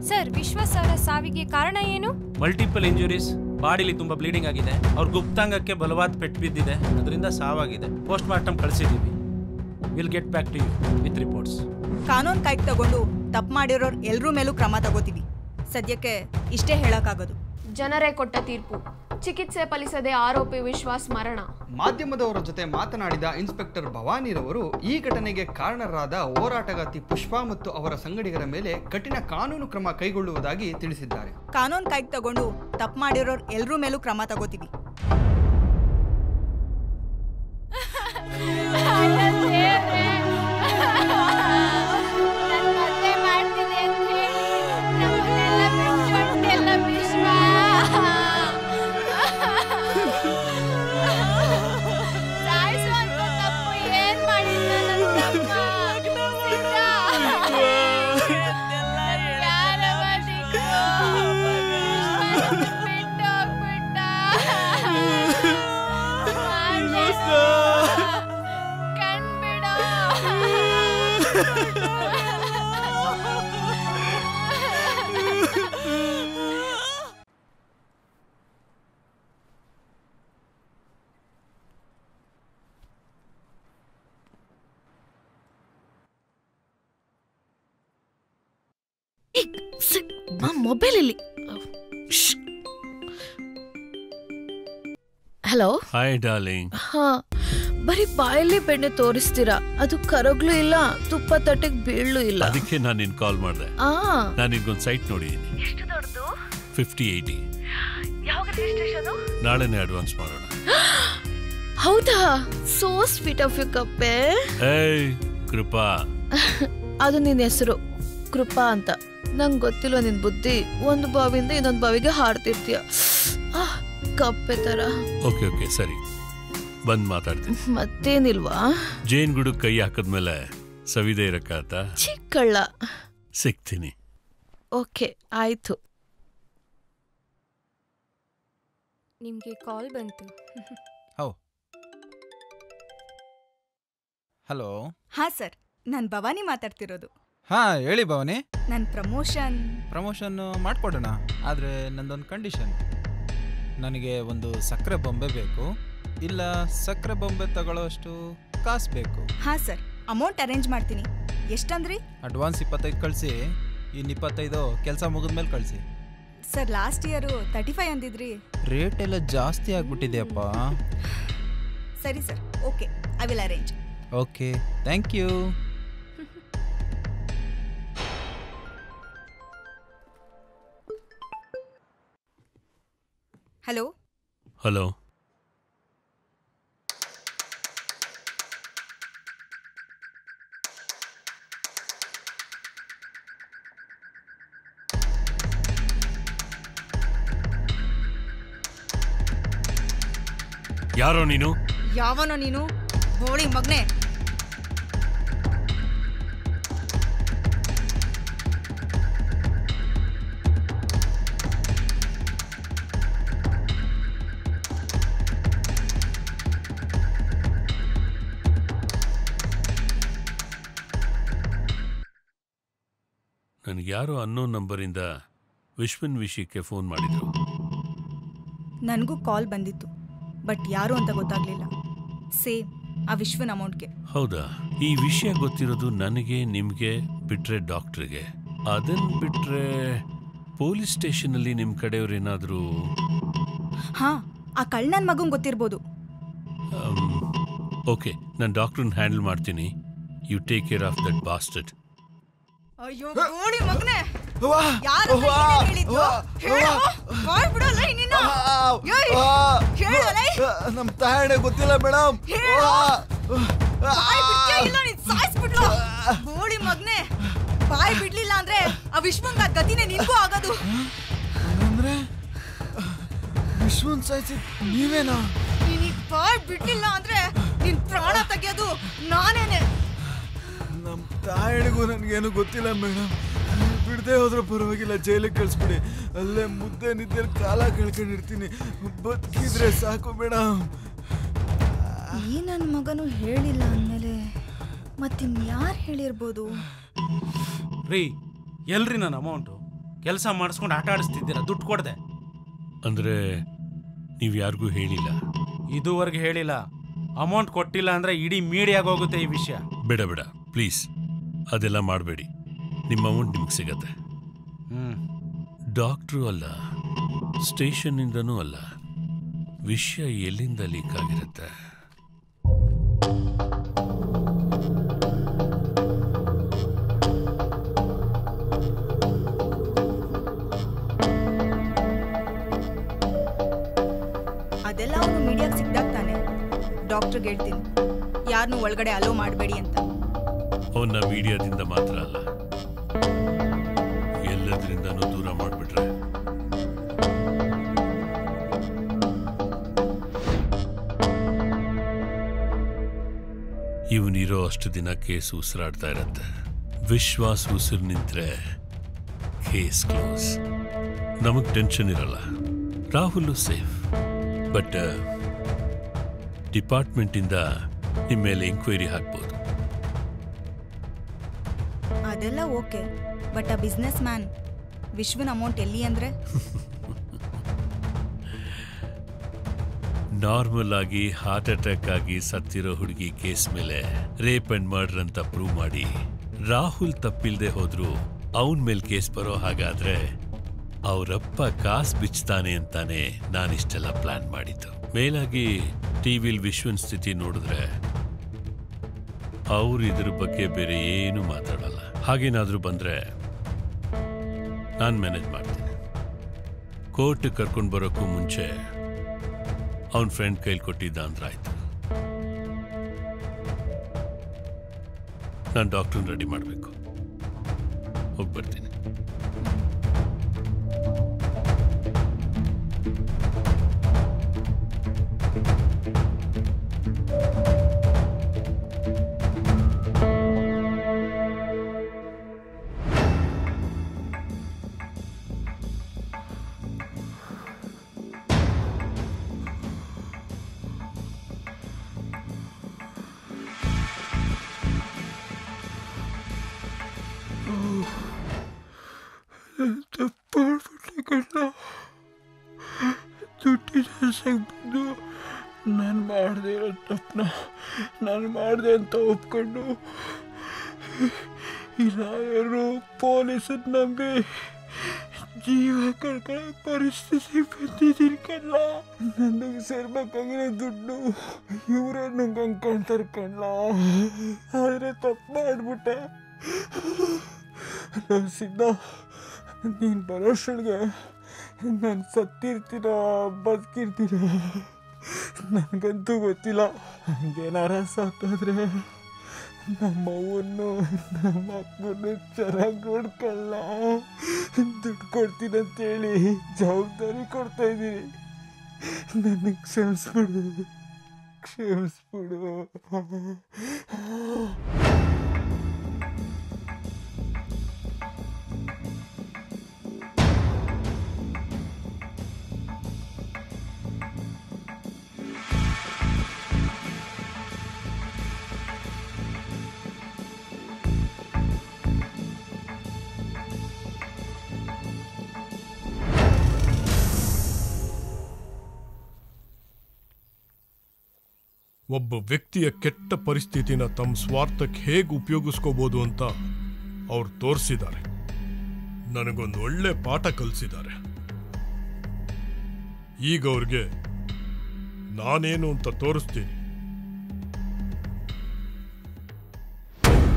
ಸರ್, ವಿಶ್ವಾಸ್ ಅವರ ಸಾವಿಗೆ ಕಾರಣ ಏನು? ಮಲ್ಟಿಪಲ್ ಇಂಜುರೀಸ್, ಬಾಡಿಲಿ ತುಂಬಾ ಬ್ಲೀಡಿಂಗ್ ಆಗಿದೆ. ಅವ್ರ ಗುಪ್ತಾಂಗಕ್ಕೆ ಬಲವಾದ ಪೆಟ್ಟು ಬಿದ್ದಿದೆ, ಅದರಿಂದ ಸಾವಾಗಿದೆ. ಪೋಸ್ಟ್ ಮಾರ್ಟಮ್ ಕಳಿಸಿದ್ದೀವಿ. Will get back to you with reports. ಕಾನೂನು ಕೈಗೆ ತಗೊಂಡು ತಪ್ಪು ಮಾಡಿರೋರು ಎಲ್ಲರೂ ಮೇಲೂ ಕ್ರಮ ತಗೋತೀವಿ. ಸದ್ಯಕ್ಕೆ ಇಷ್ಟೇ ಹೇಳಕ್ಕಾಗೋದು. ಜನರೇ ಕೊಟ್ಟ ತೀರ್ಪು. ಚಿಕಿತ್ಸೆ ಫಲಿಸದೆ ಆರೋಪಿ ವಿಶ್ವಾಸ್ ಮರಣ. ಮಾಧ್ಯಮದವರ ಜೊತೆ ಮಾತನಾಡಿದ ಇನ್ಸ್ಪೆಕ್ಟರ್ ಭವಾನಿರವರು ಈ ಘಟನೆಗೆ ಕಾರಣರಾದ ಹೋರಾಟಗಾರ್ತಿ ಪುಷ್ಪಾ ಮತ್ತು ಅವರ ಸಂಗಡಿಗರ ಮೇಲೆ ಕಠಿಣ ಕಾನೂನು ಕ್ರಮ ಕೈಗೊಳ್ಳುವುದಾಗಿ ತಿಳಿಸಿದ್ದಾರೆ. ಕಾನೂನು ಕೈಗೆ ತಗೊಂಡು ತಪ್ಪು ಮಾಡಿರೋರು ಎಲ್ಲರೂ ಮೇಲೂ ಕ್ರಮ ತಗೋತೀವಿ. ಮೊಬೈಲ್ ಇಲ್ಲಿ. ಹಲೋ. Hi darling. ಹಾ, ಬರೀ ಬಾಯಲ್ಲಿ ಬೆಣ್ಣೆ ತೋರಿಸ್ತೀರಾ, ಅದು ಕರಗ್ಲೂ ಇಲ್ಲ, ತುಪ್ಪ ತಟ್ಟೆಗೆ ಬೀಳೂ ಇಲ್ಲ. ಅದಕ್ಕೆ ನಾನು ನಿನ್ ಕಾಲ್ ಮಾಡಿದೆ. ನಾನು ನಿನ್ಗೊಂದು ಸೈಟ್ ನೋಡಿದ್ದೀನಿ. ಎಷ್ಟು ದೊಡ್ಡದು? 5080. ಯಾವಾಗ ರಿಜಿಸ್ಟ್ರೇಷನ್? ನಾಳೆನೇ ಅಡ್ವಾನ್ಸ್ ಮಾಡೋಣ. ಹೌದಾ? ಸೋ ಸ್ವೀಟ್ ಆಫ್ ಯು ಕಪ್ಪೆ. ಏಯ್ ಕೃಪಾ. ಅದು ನಿನ್ನ ಹೆಸರು ಕೃಪಾ ಅಂತ. ನಂಗೆ ಗೊತ್ತಿಲ್ವ ನಿನ್ ಬುದ್ಧಿ. ಒಂದು ಬಾವಿಯಿಂದ ಇನ್ನೊಂದು ಬಾವಿಗೆ ಹಾಡ್ತಿರ್ತೀಯ ಕಪ್ಪೆ ತರ. ಓಕೆ ಓಕೆ ಸರಿ, ಬಂದ್ ಮಾತಾಡ್ತೀನಿ. ಮತ್ತೇನಿಲ್ವಾ? ಜೇನ್ ಗುಡು ಕೈ ಹಾಕದ್ಮೇಲೆ ಸವಿದೆ ಇರಕ್ಕಾತ? ಚಿಕ್ಕಳ್ಳ. ಸಿಗ್ತೀನಿ. ಓಕೆ ಆಯ್ತು. ನಿಮ್ಗೆ ಕಾಲ್ ಬಂತು. How hello. ಹಾ ಸರ್, ನಾನು ಭವಾನಿ ಮಾತಾಡ್ತಿರೋದು. ಹಾ ಹೇಳಿ ಭವಾನಿ. ನನ್ನ ಪ್ರಮೋಷನ್ ಮಾಡಿಕೊಡೋಣ, ಆದರೆ ನಂದೊಂದು ಕಂಡೀಷನ್. ನನಗೆ ಒಂದು ಸಕ್ಕರೆ ಬೊಂಬೆ ಬೇಕು, ಇಲ್ಲ ಸಕ್ಕರೆ ಬೊಂಬೆ ತಗೊಳ್ಳೋಷ್ಟು ಕಾಸು ಬೇಕು. ಹಾ ಸರ್, ಅಮೌಂಟ್ ಅರೇಂಜ್ ಮಾಡ್ತೀನಿ. ಎಷ್ಟಂದ್ರಿ? ಅಡ್ವಾನ್ಸ್ 25 ಕಳಿಸಿ, ಇನ್ನು 25 ಕೆಲಸ ಮುಗಿದ್ಮೇಲೆ ಕಳಿಸಿ. ಸರ್, ಲಾಸ್ಟ್ ಇಯರು 35 ಅಂದಿದ್ರಿ. ರೇಟ್ ಎಲ್ಲ ಜಾಸ್ತಿ ಆಗ್ಬಿಟ್ಟಿದೆಯಪ್ಪ. ಸರಿ sir, okay, I will arrange. Okay, thank you. Hello. Hello. ಯಾರೋ ನೀನು? ಯಾವನೋ ನೀನು ಬೋಳಿ ಮಗ್ನೆ? ನನಗೆ ಯಾರೋ ಅನ್ನೋ ನಂಬರಿಂದ ವಿಶ್ವನ್ ವಿಷಯಕ್ಕೆ ಫೋನ್ ಮಾಡಿದ್ರು. ನನಗೂ ಕಾಲ್ ಬಂದಿತ್ತು, ಬಟ್ ಯಾರು ಅಂತ ಗೊತ್ತಾಗ್ಲಿಲ್ಲ. ಸೇಮ್ ಆ ವಿಶ್ವನ್ ಅಮೌಂಟ್ಗೆ. ಹೌದಾ? ಈ ವಿಷಯ ಗೊತ್ತಿರೋದು ನನಗೆ, ನಿಮಗೆ, ಬಿಟ್ರೆ ಡಾಕ್ಟ್ರಿಗೆ. ಅದನ್ನ ಬಿಟ್ರೆ ಪೊಲೀಸ್ ಸ್ಟೇಷನಲ್ಲಿ ನಿಮ್ಮ ಕಡೆಯವ್ರೇನಾದರೂ? ಹಾ, ಆ ಕಳ್ಳ ನನ್ನ ಮಗಂಗೆ ಗೊತ್ತಿರ್ಬೋದು. ಓಕೆ, ನಾನು ಡಾಕ್ಟ್ರನ್ನ ಹ್ಯಾಂಡಲ್ ಮಾಡ್ತೀನಿ. You take care of that bastard. ಅಯ್ಯೋ ಬೋಳಿ ಮಗನೇ, ಯಾರು ಹೇಳಿದ್ದು? ಹೇಳು, ಕಾಲ್ ಬಿಡಲ್ಲ ನಿನ್ನ. ನಮ್ಮ ತಾಯಣೆ ಗೊತ್ತಿಲ್ಲ ಮೇಡಮ್. ಬಾಯ್ ಬಿಡ್ತೀಯ ಇಲ್ಲ ನೀನ್ ಸಾಯಿಸ್ಬಿಡ್ಲು. ಬೋಳಿ ಮಗನೇ, ಬಾಯ್ ಬಿಡ್ಲಿಲ್ಲ ಅಂದ್ರೆ ಆ ವಿಶ್ವಂಗ ಗತಿನೇ ನಿನ್ಗೂ ಆಗೋದು. ಅಂದ್ರೆ ವಿಶ್ವನ್ ಸಾಯಿಸಿ ನೀವೇನಾ? ನೀನ್ ಬಾಯ್ ಬಿಡ್ಲಿಲ್ಲ ಅಂದ್ರೆ ನಿನ್ ಪ್ರಾಣ ತೆಗೆಯೋದು ನಾನೇನೆ. ನಮ್ಮ ತಾಯಣಿಗೂ ನನಗೇನು ಗೊತ್ತಿಲ್ಲ ಮೇಡಮ್. ಬಿಡದೆ ಹೋದ್ರೂ ಪರವಾಗಿಲ್ಲ, ಜೈಲಿಗೆ ಕಳಿಸ್ಬಿಡಿ. ಅಲ್ಲೇ ಮುದ್ದೆ ನಿದ್ದೆ ಕಾಲ ಕಳ್ಕೊಂಡಿರ್ತೀನಿ. ಬದುಕಿದ್ರೆ ಸಾಕು ಮೇಡಮ್. ಈ ನನ್ನ ಮಗನು ಹೇಳಿಲ್ಲ ಅಂದಮೇಲೆ ಮತ್ತಿನ್ಯಾರು ಹೇಳಿರ್ಬೋದು? ರೀ, ಎಲ್ರಿ ನನ್ನ ಅಮೌಂಟು? ಕೆಲಸ ಮಾಡಿಸ್ಕೊಂಡು ಆಟ ಆಡಿಸ್ತಿದ್ದೀರಾ, ದುಡ್ಡು ಕೊಡದೆ. ಅಂದರೆ ನೀವು ಯಾರಿಗೂ ಹೇಳಿಲ್ಲ? ಇದುವರೆಗೆ ಹೇಳಿಲ್ಲ. ಅಮೌಂಟ್ ಕೊಟ್ಟಿಲ್ಲ ಅಂದರೆ ಇಡೀ ಮೀಡಿಯಾಗ ಹೋಗುತ್ತೆ ಈ ವಿಷಯ. ಬೇಡ ಬೇಡ ಪ್ಲೀಸ್, ಅದೆಲ್ಲ ಮಾಡಬೇಡಿ. ನಿಮ್ಮ ಅಮೌಂಟ್ ನಿಮ್ಗೆ ಸಿಗತ್ತೆ. ಡಾಕ್ಟ್ರು ಅಲ್ಲ, ಸ್ಟೇಷನ್ನಿಂದನೂ ಅಲ್ಲ. ವಿಷಯ ಎಲ್ಲಿಂದ ಲೀಕ್ ಆಗಿರುತ್ತೆ? ಅದೆಲ್ಲ ಅವನು ಮೀಡಿಯಾಗೆ ಸಿಕ್ಕಾಗ್ತಾನೆ. ಡಾಕ್ಟ್ರಿಗೆ ಹೇಳ್ತೀನಿ, ಯಾರನ್ನೂ ಒಳಗಡೆ ಅಲೋ ಮಾಡಬೇಡಿ ಅಂತ. ಅವನ್ನ ಮೀಡಿಯಾದಿಂದ ಮಾತ್ರ ಅಲ್ಲ, ಎಲ್ಲದರಿಂದನೂ ದೂರ ಮಾಡಿಬಿಟ್ರೆ ಇವನಿರೋ ಅಷ್ಟು ದಿನ ಕೇಸ್ ಉಸಿರಾಡ್ತಾ ಇರತ್ತೆ. ವಿಶ್ವಾಸ್ ಉಸಿರು ನಿಂತ್ರೆ ಕೇಸ್ ಕ್ಲೋಸ್. ನಮಗ್ ಟೆನ್ಷನ್ ಇರಲ್ಲ, ರಾಹುಲ್ ಸೇಫ್. ಬಟ್ ಡಿಪಾರ್ಟ್ಮೆಂಟಿಂದ ನಿಮ್ಮ ಮೇಲೆ ಎಂಕ್ವೈರಿ ಹಾಕ್ಬೋದು. ಅದೆಲ್ಲ ಓಕೆ, ಬಟ್ ಆ ಬಿಸ್ನೆಸ್ ಮ್ಯಾನ್ ವಿಶ್ವನ್ ಅಮೌಂಟ್ ಎಲ್ಲಿ ಅಂದ್ರೆ? ನಾರ್ಮಲ್ ಆಗಿ ಹಾರ್ಟ್ ಅಟ್ಯಾಕ್ ಆಗಿ ಸತ್ತಿರೋ ಹುಡುಗಿ ಕೇಸ್ ಮೇಲೆ ರೇಪ್ ಅಂಡ್ ಮರ್ಡರ್ ಅಂತ ಪ್ರೂವ್ ಮಾಡಿ ರಾಹುಲ್ ತಪ್ಪಿಲ್ದೆ ಹೋದ್ರು ಅವನ ಮೇಲೆ ಕೇಸ್ ಬರೋ ಹಾಗಾದ್ರೆ ಅವರಪ್ಪ ಕಾಸು ಬಿಚ್ತಾನೆ ಅಂತಾನೆ ನಾನಿಷ್ಟೆಲ್ಲ ಪ್ಲಾನ್ ಮಾಡಿದ್ದು. ಮೇಲಾಗಿ ಟಿವಿಲ್ ವಿಶ್ವನ್ ಸ್ಥಿತಿ ನೋಡಿದ್ರೆ ಅವ್ರು ಇದ್ರ ಬಗ್ಗೆ ಬೇರೆ ಏನು ಮಾತಾಡಲ್ಲ. ಹಾಗೇನಾದ್ರೂ ಬಂದ್ರೆ ನಾನು ಮ್ಯಾನೇಜ್ ಮಾಡ್ತೀನಿ. ಕೋರ್ಟ್ ಕರ್ಕೊಂಡು ಬರೋಕ್ಕೂ ಮುಂಚೆ ಅವನ ಫ್ರೆಂಡ್ ಕೈಲಿ ಕೊಟ್ಟಿದ್ದ ಅಂದ್ರೆ ಆಯ್ತು. ನಾನು ಡಾಕ್ಟ್ರನ್ನ ರೆಡಿ ಮಾಡಬೇಕು. ಹೋಗ್ಬರ್ತೀನಿ. ಸಮಸ್ಯೆಗೆ ಬಿದ್ದು ನಾನು ಮಾಡಿದೆ ಇರೋ ತಪ್ಪನ್ನ ನಾನು ಮಾಡಿದೆ ಅಂತ ಒಪ್ಕೊಂಡು ಈ ಲಾಯರು ಪೊಲೀಸರು ನಂಬಿ ಜೀವ ಕಳ್ಕೊಳ್ಳೋ ಪರಿಸ್ಥಿತಿ ಬಂದಿದ್ದೀನಿ ಕಣ್ಣ. ನನಗೆ ಸೇರ್ಬೇಕಾಗಿರೋ ದುಡ್ಡು ಇವರೇ ನಂಗೆ ಅನ್ಕೊಂತಾರೆ ಕಣ್ಣ. ಆದರೆ ತಪ್ಪು ಮಾಡಿಬಿಟ್ಟೆ. ನಾನು ಸಿದ್ಧ, ನೀನು ಬರೋಷ್ಟೊಳಗೆ ನಾನು ಸತ್ತಿರ್ತೀನೋ ಬದುಕಿರ್ತೀನೋ ನನಗಂತೂ ಗೊತ್ತಿಲ್ಲ. ಹಂಗೇನಾರ ಸತ್ತೋದ್ರೆ ನಮ್ಮವನ್ನು ನಮ್ಮ ಅಪ್ಪನ್ನು ಚೆನ್ನಾಗಿ ನೋಡ್ಕೊಳ್ಳ, ದುಡ್ಡು ಕೊಡ್ತೀನಿ ಅಂತೇಳಿ ಜವಾಬ್ದಾರಿ ಕೊಡ್ತಾ ಇದ್ದೀನಿ. ನನಗೆ ಕ್ಷಮಿಸ್ಬಿಡು, ಕ್ಷಮಿಸ್ಬಿಡು. ಒಬ್ಬ ವ್ಯಕ್ತಿಯ ಕೆಟ್ಟ ಪರಿಸ್ಥಿತಿನ ತಮ್ಮ ಸ್ವಾರ್ಥಕ್ಕೆ ಹೇಗೆ ಉಪಯೋಗಿಸ್ಕೋಬಹುದು ಅಂತ ಅವ್ರು ತೋರಿಸಿದ್ದಾರೆ. ನನಗೊಂದು ಒಳ್ಳೆ ಪಾಠ ಕಲಿಸಿದ್ದಾರೆ. ಈಗ ಅವ್ರಿಗೆ ನಾನೇನು ಅಂತ ತೋರಿಸ್ತೀನಿ.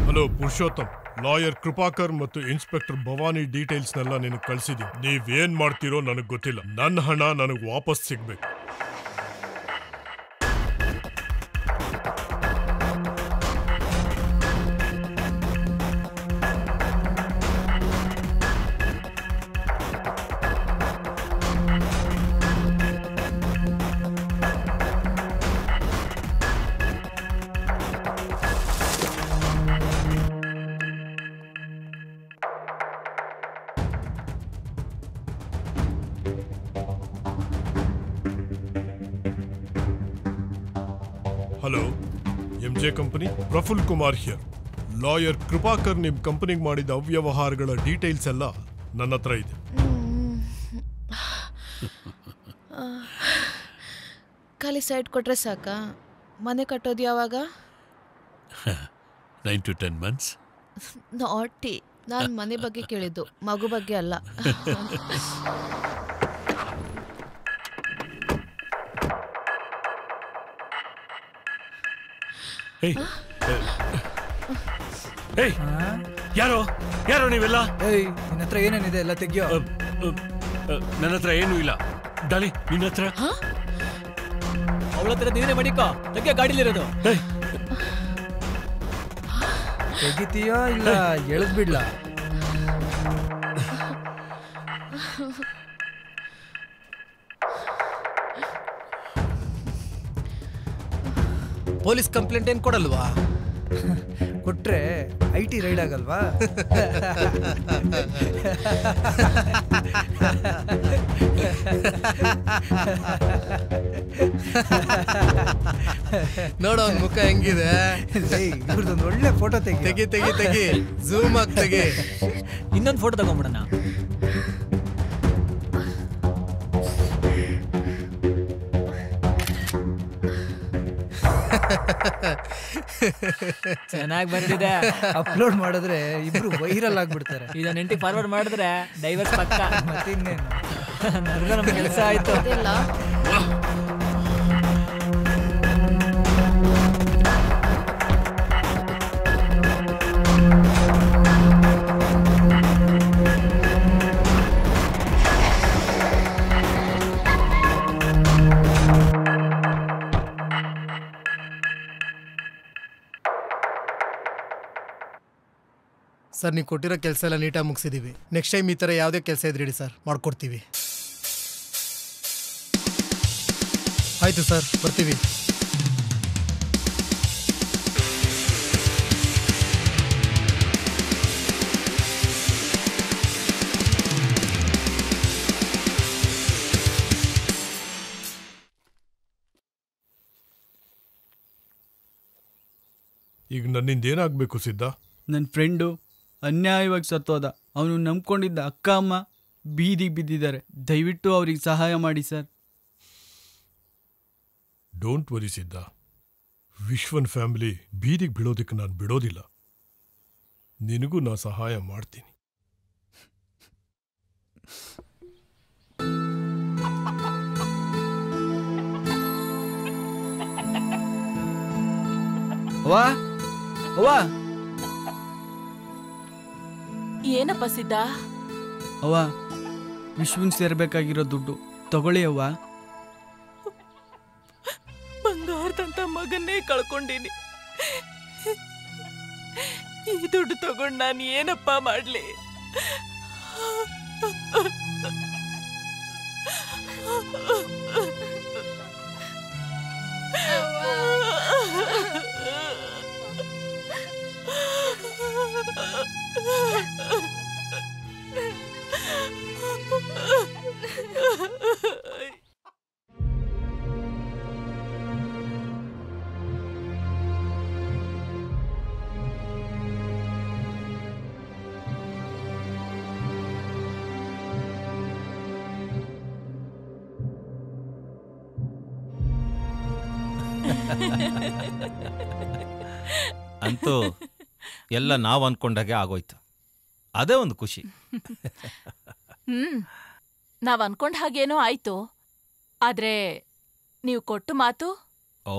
ಹಲೋ ಪುರುಷೋತ್ತಮ್, ಲಾಯರ್ ಕೃಪಾಕರ್ ಮತ್ತು ಇನ್ಸ್ಪೆಕ್ಟರ್ ಭವಾನಿ ಡೀಟೇಲ್ಸ್ನೆಲ್ಲ ನಿನಗೆ ಕಳಿಸಿದ್ದೀನಿ. ನೀವೇನ್ ಮಾಡ್ತೀರೋ ನನಗೆ ಗೊತ್ತಿಲ್ಲ. ನನ್ನ ಹಣ ನನಗೆ ವಾಪಸ್ ಸಿಗ್ಬೇಕು. Hello, MJ company, Praful Kumar here. Lawyer Krupakar ನಿಮ್ ಕಂಪನಿಗೆ ಮಾಡಿದ ಅವ್ಯವಹಾರಗಳ ಡೀಟೇಲ್ಸ್ ಎಲ್ಲ ನನ್ನ ಹತ್ರ ಇದೆ. ಖಾಲಿ ಸೈಟ್ ಕೊಟ್ರೆ ಸಾಕಾ? ಮನೆ ಕಟ್ಟೋದು ಯಾವಾಗ? 9 to 10 months. ನಾಟಿ, ನಾನು ಮನೆ ಬಗ್ಗೆ ಕೇಳಿದ್ದು, ಮಗು ಬಗ್ಗೆ ಅಲ್ಲ. ಯಾರೋ ಯಾರೋ ನೀವೆಲ್ಲ? ನಿನ್ನ ಹತ್ರ ಏನೇನಿದೆ ಎಲ್ಲ ತೆಗಿಯೋ. ನನ್ನ ಹತ್ರ ಏನೂ ಇಲ್ಲ. ಡಾಲಿ, ನಿನ್ನ ಹತ್ರ? ಅವಳ ಹತ್ರ ನೀನೇ ಮಡಿಕೋ, ತೆಗಿಯೋ ಗಾಡಿಲಿರೋದು. ತೆಗಿತೀಯೋ ಇಲ್ಲ ಎಳೆದ್ ಬಿಡ್ಲಾ? ಪೊಲೀಸ್ ಕಂಪ್ಲೇಂಟ್ ಏನ್ ಕೊಡಲ್ವಾ? ಕೊಟ್ರೆ IT ರೈಡ್ ಆಗಲ್ವಾ? ನೋಡೋ ಅವ್ನ ಮುಖ ಹೆಂಗಿದೆ. ಇವ್ರದೊಂದು ಒಳ್ಳೆ ಫೋಟೋ ತೆಗಿ ತೆಗಿ ತೆಗಿ, ಝೂಮ್ ಆಗಿ ತೆಗಿ. ಇನ್ನೊಂದು ಫೋಟೋ ತಗೊಂಡ್ಬಿಡೋಣ. ಚೆನ್ನಾಗಿ ಬಂದಿದೆ. ಅಪ್ಲೋಡ್ ಮಾಡಿದ್ರೆ ಇಬ್ರು ವೈರಲ್ ಆಗ್ಬಿಡ್ತಾರೆ. ಇದನ್ನ ನೆಂಟಿಗೆ ಫಾರ್ವರ್ಡ್ ಮಾಡಿದ್ರೆ ಡೈವರ್ಸ್ ಪಕ್ಕ. ಮತ್ತಿನ್ನೇನು, ನಮ್ಮ ಕೆಲಸ ಆಯ್ತು. ಸರ್, ನೀವು ಕೊಟ್ಟಿರೋ ಕೆಲಸ ಎಲ್ಲ ನೀಟಾಗಿ ಮುಗಿಸಿದ್ದೀವಿ. ನೆಕ್ಸ್ಟ್ ಟೈಮ್ ಈ ಥರ ಯಾವುದೇ ಕೆಲಸ ಇದ್ರೆ ಹೇಳಿ ಸರ್, ಮಾಡ್ಕೊಡ್ತೀವಿ. ಆಯಿತು ಸರ್, ಬರ್ತೀವಿ. ಈಗ ನನ್ನಿಂದ ಏನಾಗಬೇಕು ಸಿದ್ಧ? ನನ್ನ ಫ್ರೆಂಡು ಅನ್ಯಾಯವಾಗಿ ಸತ್ತೋದ. ಅವನು ನಂಬ್ಕೊಂಡಿದ್ದ ಅಕ್ಕ ಅಮ್ಮ ಬೀದಿಗೆ ಬಿದ್ದಿದ್ದಾರೆ. ದಯವಿಟ್ಟು ಅವ್ರಿಗೆ ಸಹಾಯ ಮಾಡಿ ಸರ್. ಡೋಂಟ್ ವರಿ ಸಿದ್ಧ. ವಿಶ್ವನ್ ಫ್ಯಾಮಿಲಿ ಬೀದಿಗೆ ಬೀಳೋದಕ್ಕೆ ನಾನು ಬಿಡೋದಿಲ್ಲ. ನಿನಗೂ ನಾ ಸಹಾಯ ಮಾಡ್ತೀನಿ. ಏನಪ್ಪ ಸಿದ್ಧ? ಅವ್ವ, ವಿಶ್ವನ್ ಸೇರ್ಬೇಕಾಗಿರೋ ದುಡ್ಡು ತಗೊಳ್ಳಿ ಅವ್ವ. ಬಂಗಾರದಂತ ಮಗನ್ನೇ ಕಳ್ಕೊಂಡೀನಿ. ಈ ದುಡ್ಡು ತಗೊಂಡು ನಾನು ಏನಪ್ಪ ಮಾಡ್ಲಿ? ಅಂತೂ ಎಲ್ಲ ನಾವು ಅನ್ಕೊಂಡಾಗೆ ಆಗೋಯ್ತು. ಅದೇ ಒಂದು ಖುಷಿ. ನಾವ್ ಅನ್ಕೊಂಡ ಹಾಗೇನೋ ಆಯ್ತು. ಆದ್ರೆ ನೀವು ಕೊಟ್ಟು ಮಾತು? ಓ,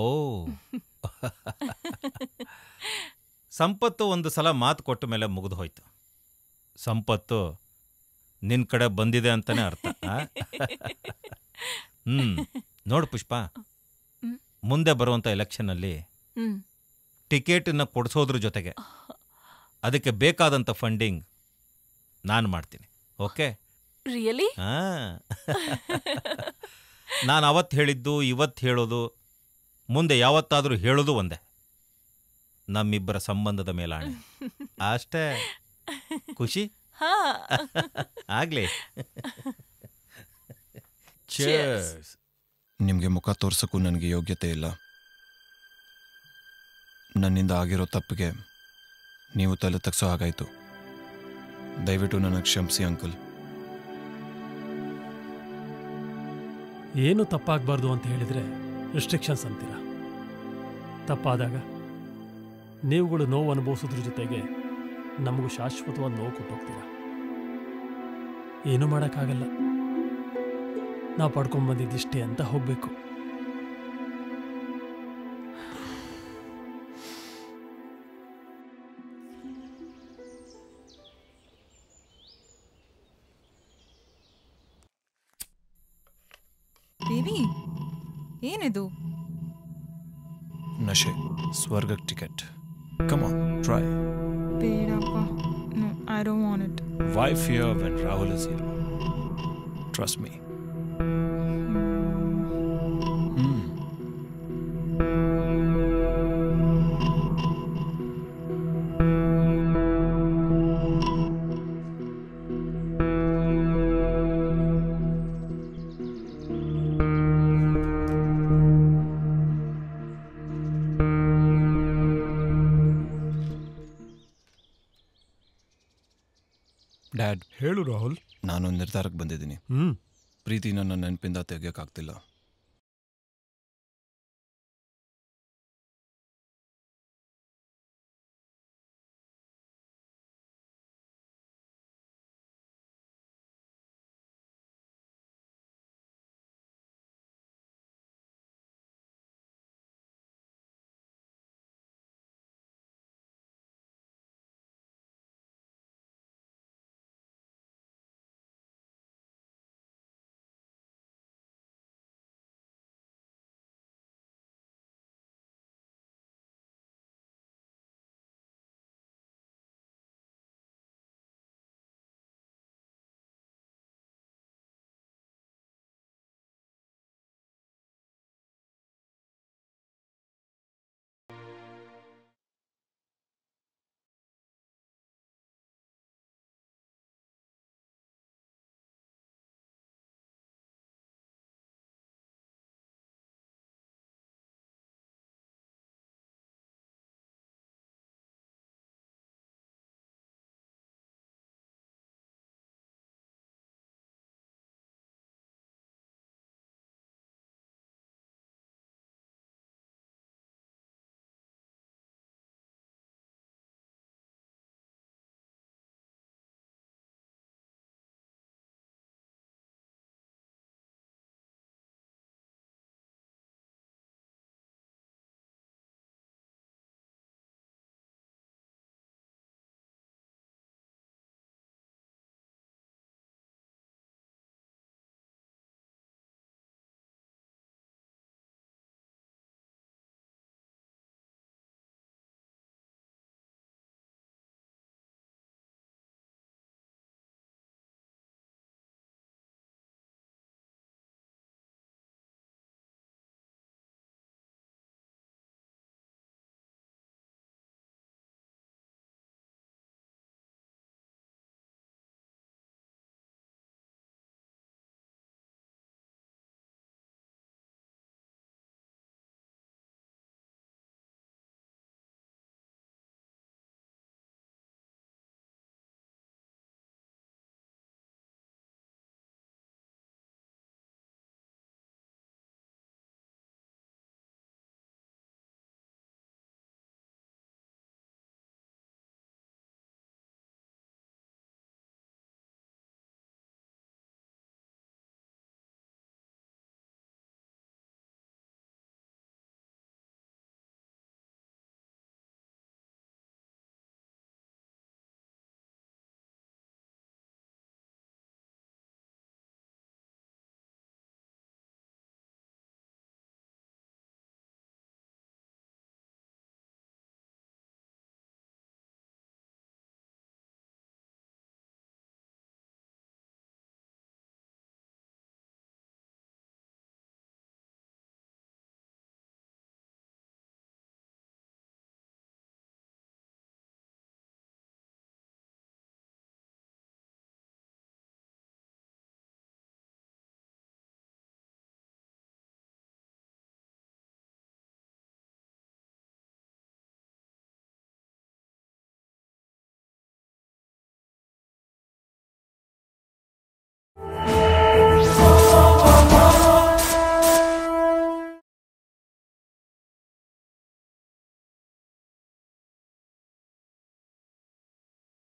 ಸಂಪತ್ತು ಒಂದು ಸಲ ಮಾತು ಕೊಟ್ಟ ಮೇಲೆ ಮುಗಿದು ಹೋಯ್ತು. ಸಂಪತ್ತು ನಿನ್ ಕಡೆ ಬಂದಿದೆ ಅಂತಾನೆ ಅರ್ಥ. ನೋಡು ಪುಷ್ಪ, ಮುಂದೆ ಬರುವಂತ ಎಲೆಕ್ಷನ್ನಲ್ಲಿ ಟಿಕೆಟನ್ನ ಕೊಡಿಸೋದ್ರ ಜೊತೆಗೆ ಅದಕ್ಕೆ ಬೇಕಾದಂಥ ಫಂಡಿಂಗ್ ನಾನು ಮಾಡ್ತೀನಿ. ಓಕೆ? ರಿಯಲಿ? ನಾನು ಅವತ್ತು ಹೇಳಿದ್ದು ಇವತ್ತು ಹೇಳೋದು, ಮುಂದೆ ಯಾವತ್ತಾದರೂ ಹೇಳೋದು ಒಂದೇ. ನಮ್ಮಿಬ್ಬರ ಸಂಬಂಧದ ಮೇಲಾಣೆ. ಅಷ್ಟೇ. ಖುಷಿ? ಆಗ್ಲಿ. ನಿಮಗೆ ಮುಖ ತೋರ್ಸಕ್ಕೂ ನನಗೆ ಯೋಗ್ಯತೆ ಇಲ್ಲ. ನನ್ನಿಂದ ಆಗಿರೋ ತಪ್ಪಿಗೆ ನೀವು ತಲೆ ತಗ್ಸೋ ಹಾಗಾಯಿತು. ದಯವಿಟ್ಟು ನನಗೆ ಕ್ಷಮಿಸಿ ಅಂಕಲ್. ಏನು ತಪ್ಪಾಗಬಾರ್ದು ಅಂತ ಹೇಳಿದರೆ ರಿಸ್ಟ್ರಿಕ್ಷನ್ಸ್ ಅಂತೀರ. ತಪ್ಪಾದಾಗ ನೀವುಗಳು ನೋವು ಅನುಭವಿಸೋದ್ರ ಜೊತೆಗೆ ನಮಗೂ ಶಾಶ್ವತವಾದ ನೋವು ಕೊಟ್ಟೋಗ್ತೀರ. ಏನೂ ಮಾಡೋಕ್ಕಾಗಲ್ಲ. ನಾವು ಪಡ್ಕೊಂಡ್ಬಂದಿದ್ದಿಷ್ಟೇ ಅಂತ ಹೋಗಬೇಕು. ದೇವಿ, ಏನಿದು? ನಶೆ, ಸ್ವರ್ಗಕ್ಕೆ ಟಿಕೆಟ್. Come on, try. ಬೇಡಪ್ಪ. No, I don't want it. Why fear when Rahul is here? Trust me. Dad, ಹೇಳು ರಾಹುಲ್. ನಾನೊಂದು ನಿರ್ಧಾರಕ್ಕೆ ಬಂದಿದ್ದೀನಿ. ಪ್ರೀತಿ ನನ್ನ ನೆನಪಿಂದ ತೆಗಿಯೋಕ್ಕಾಗ್ತಿಲ್ಲ.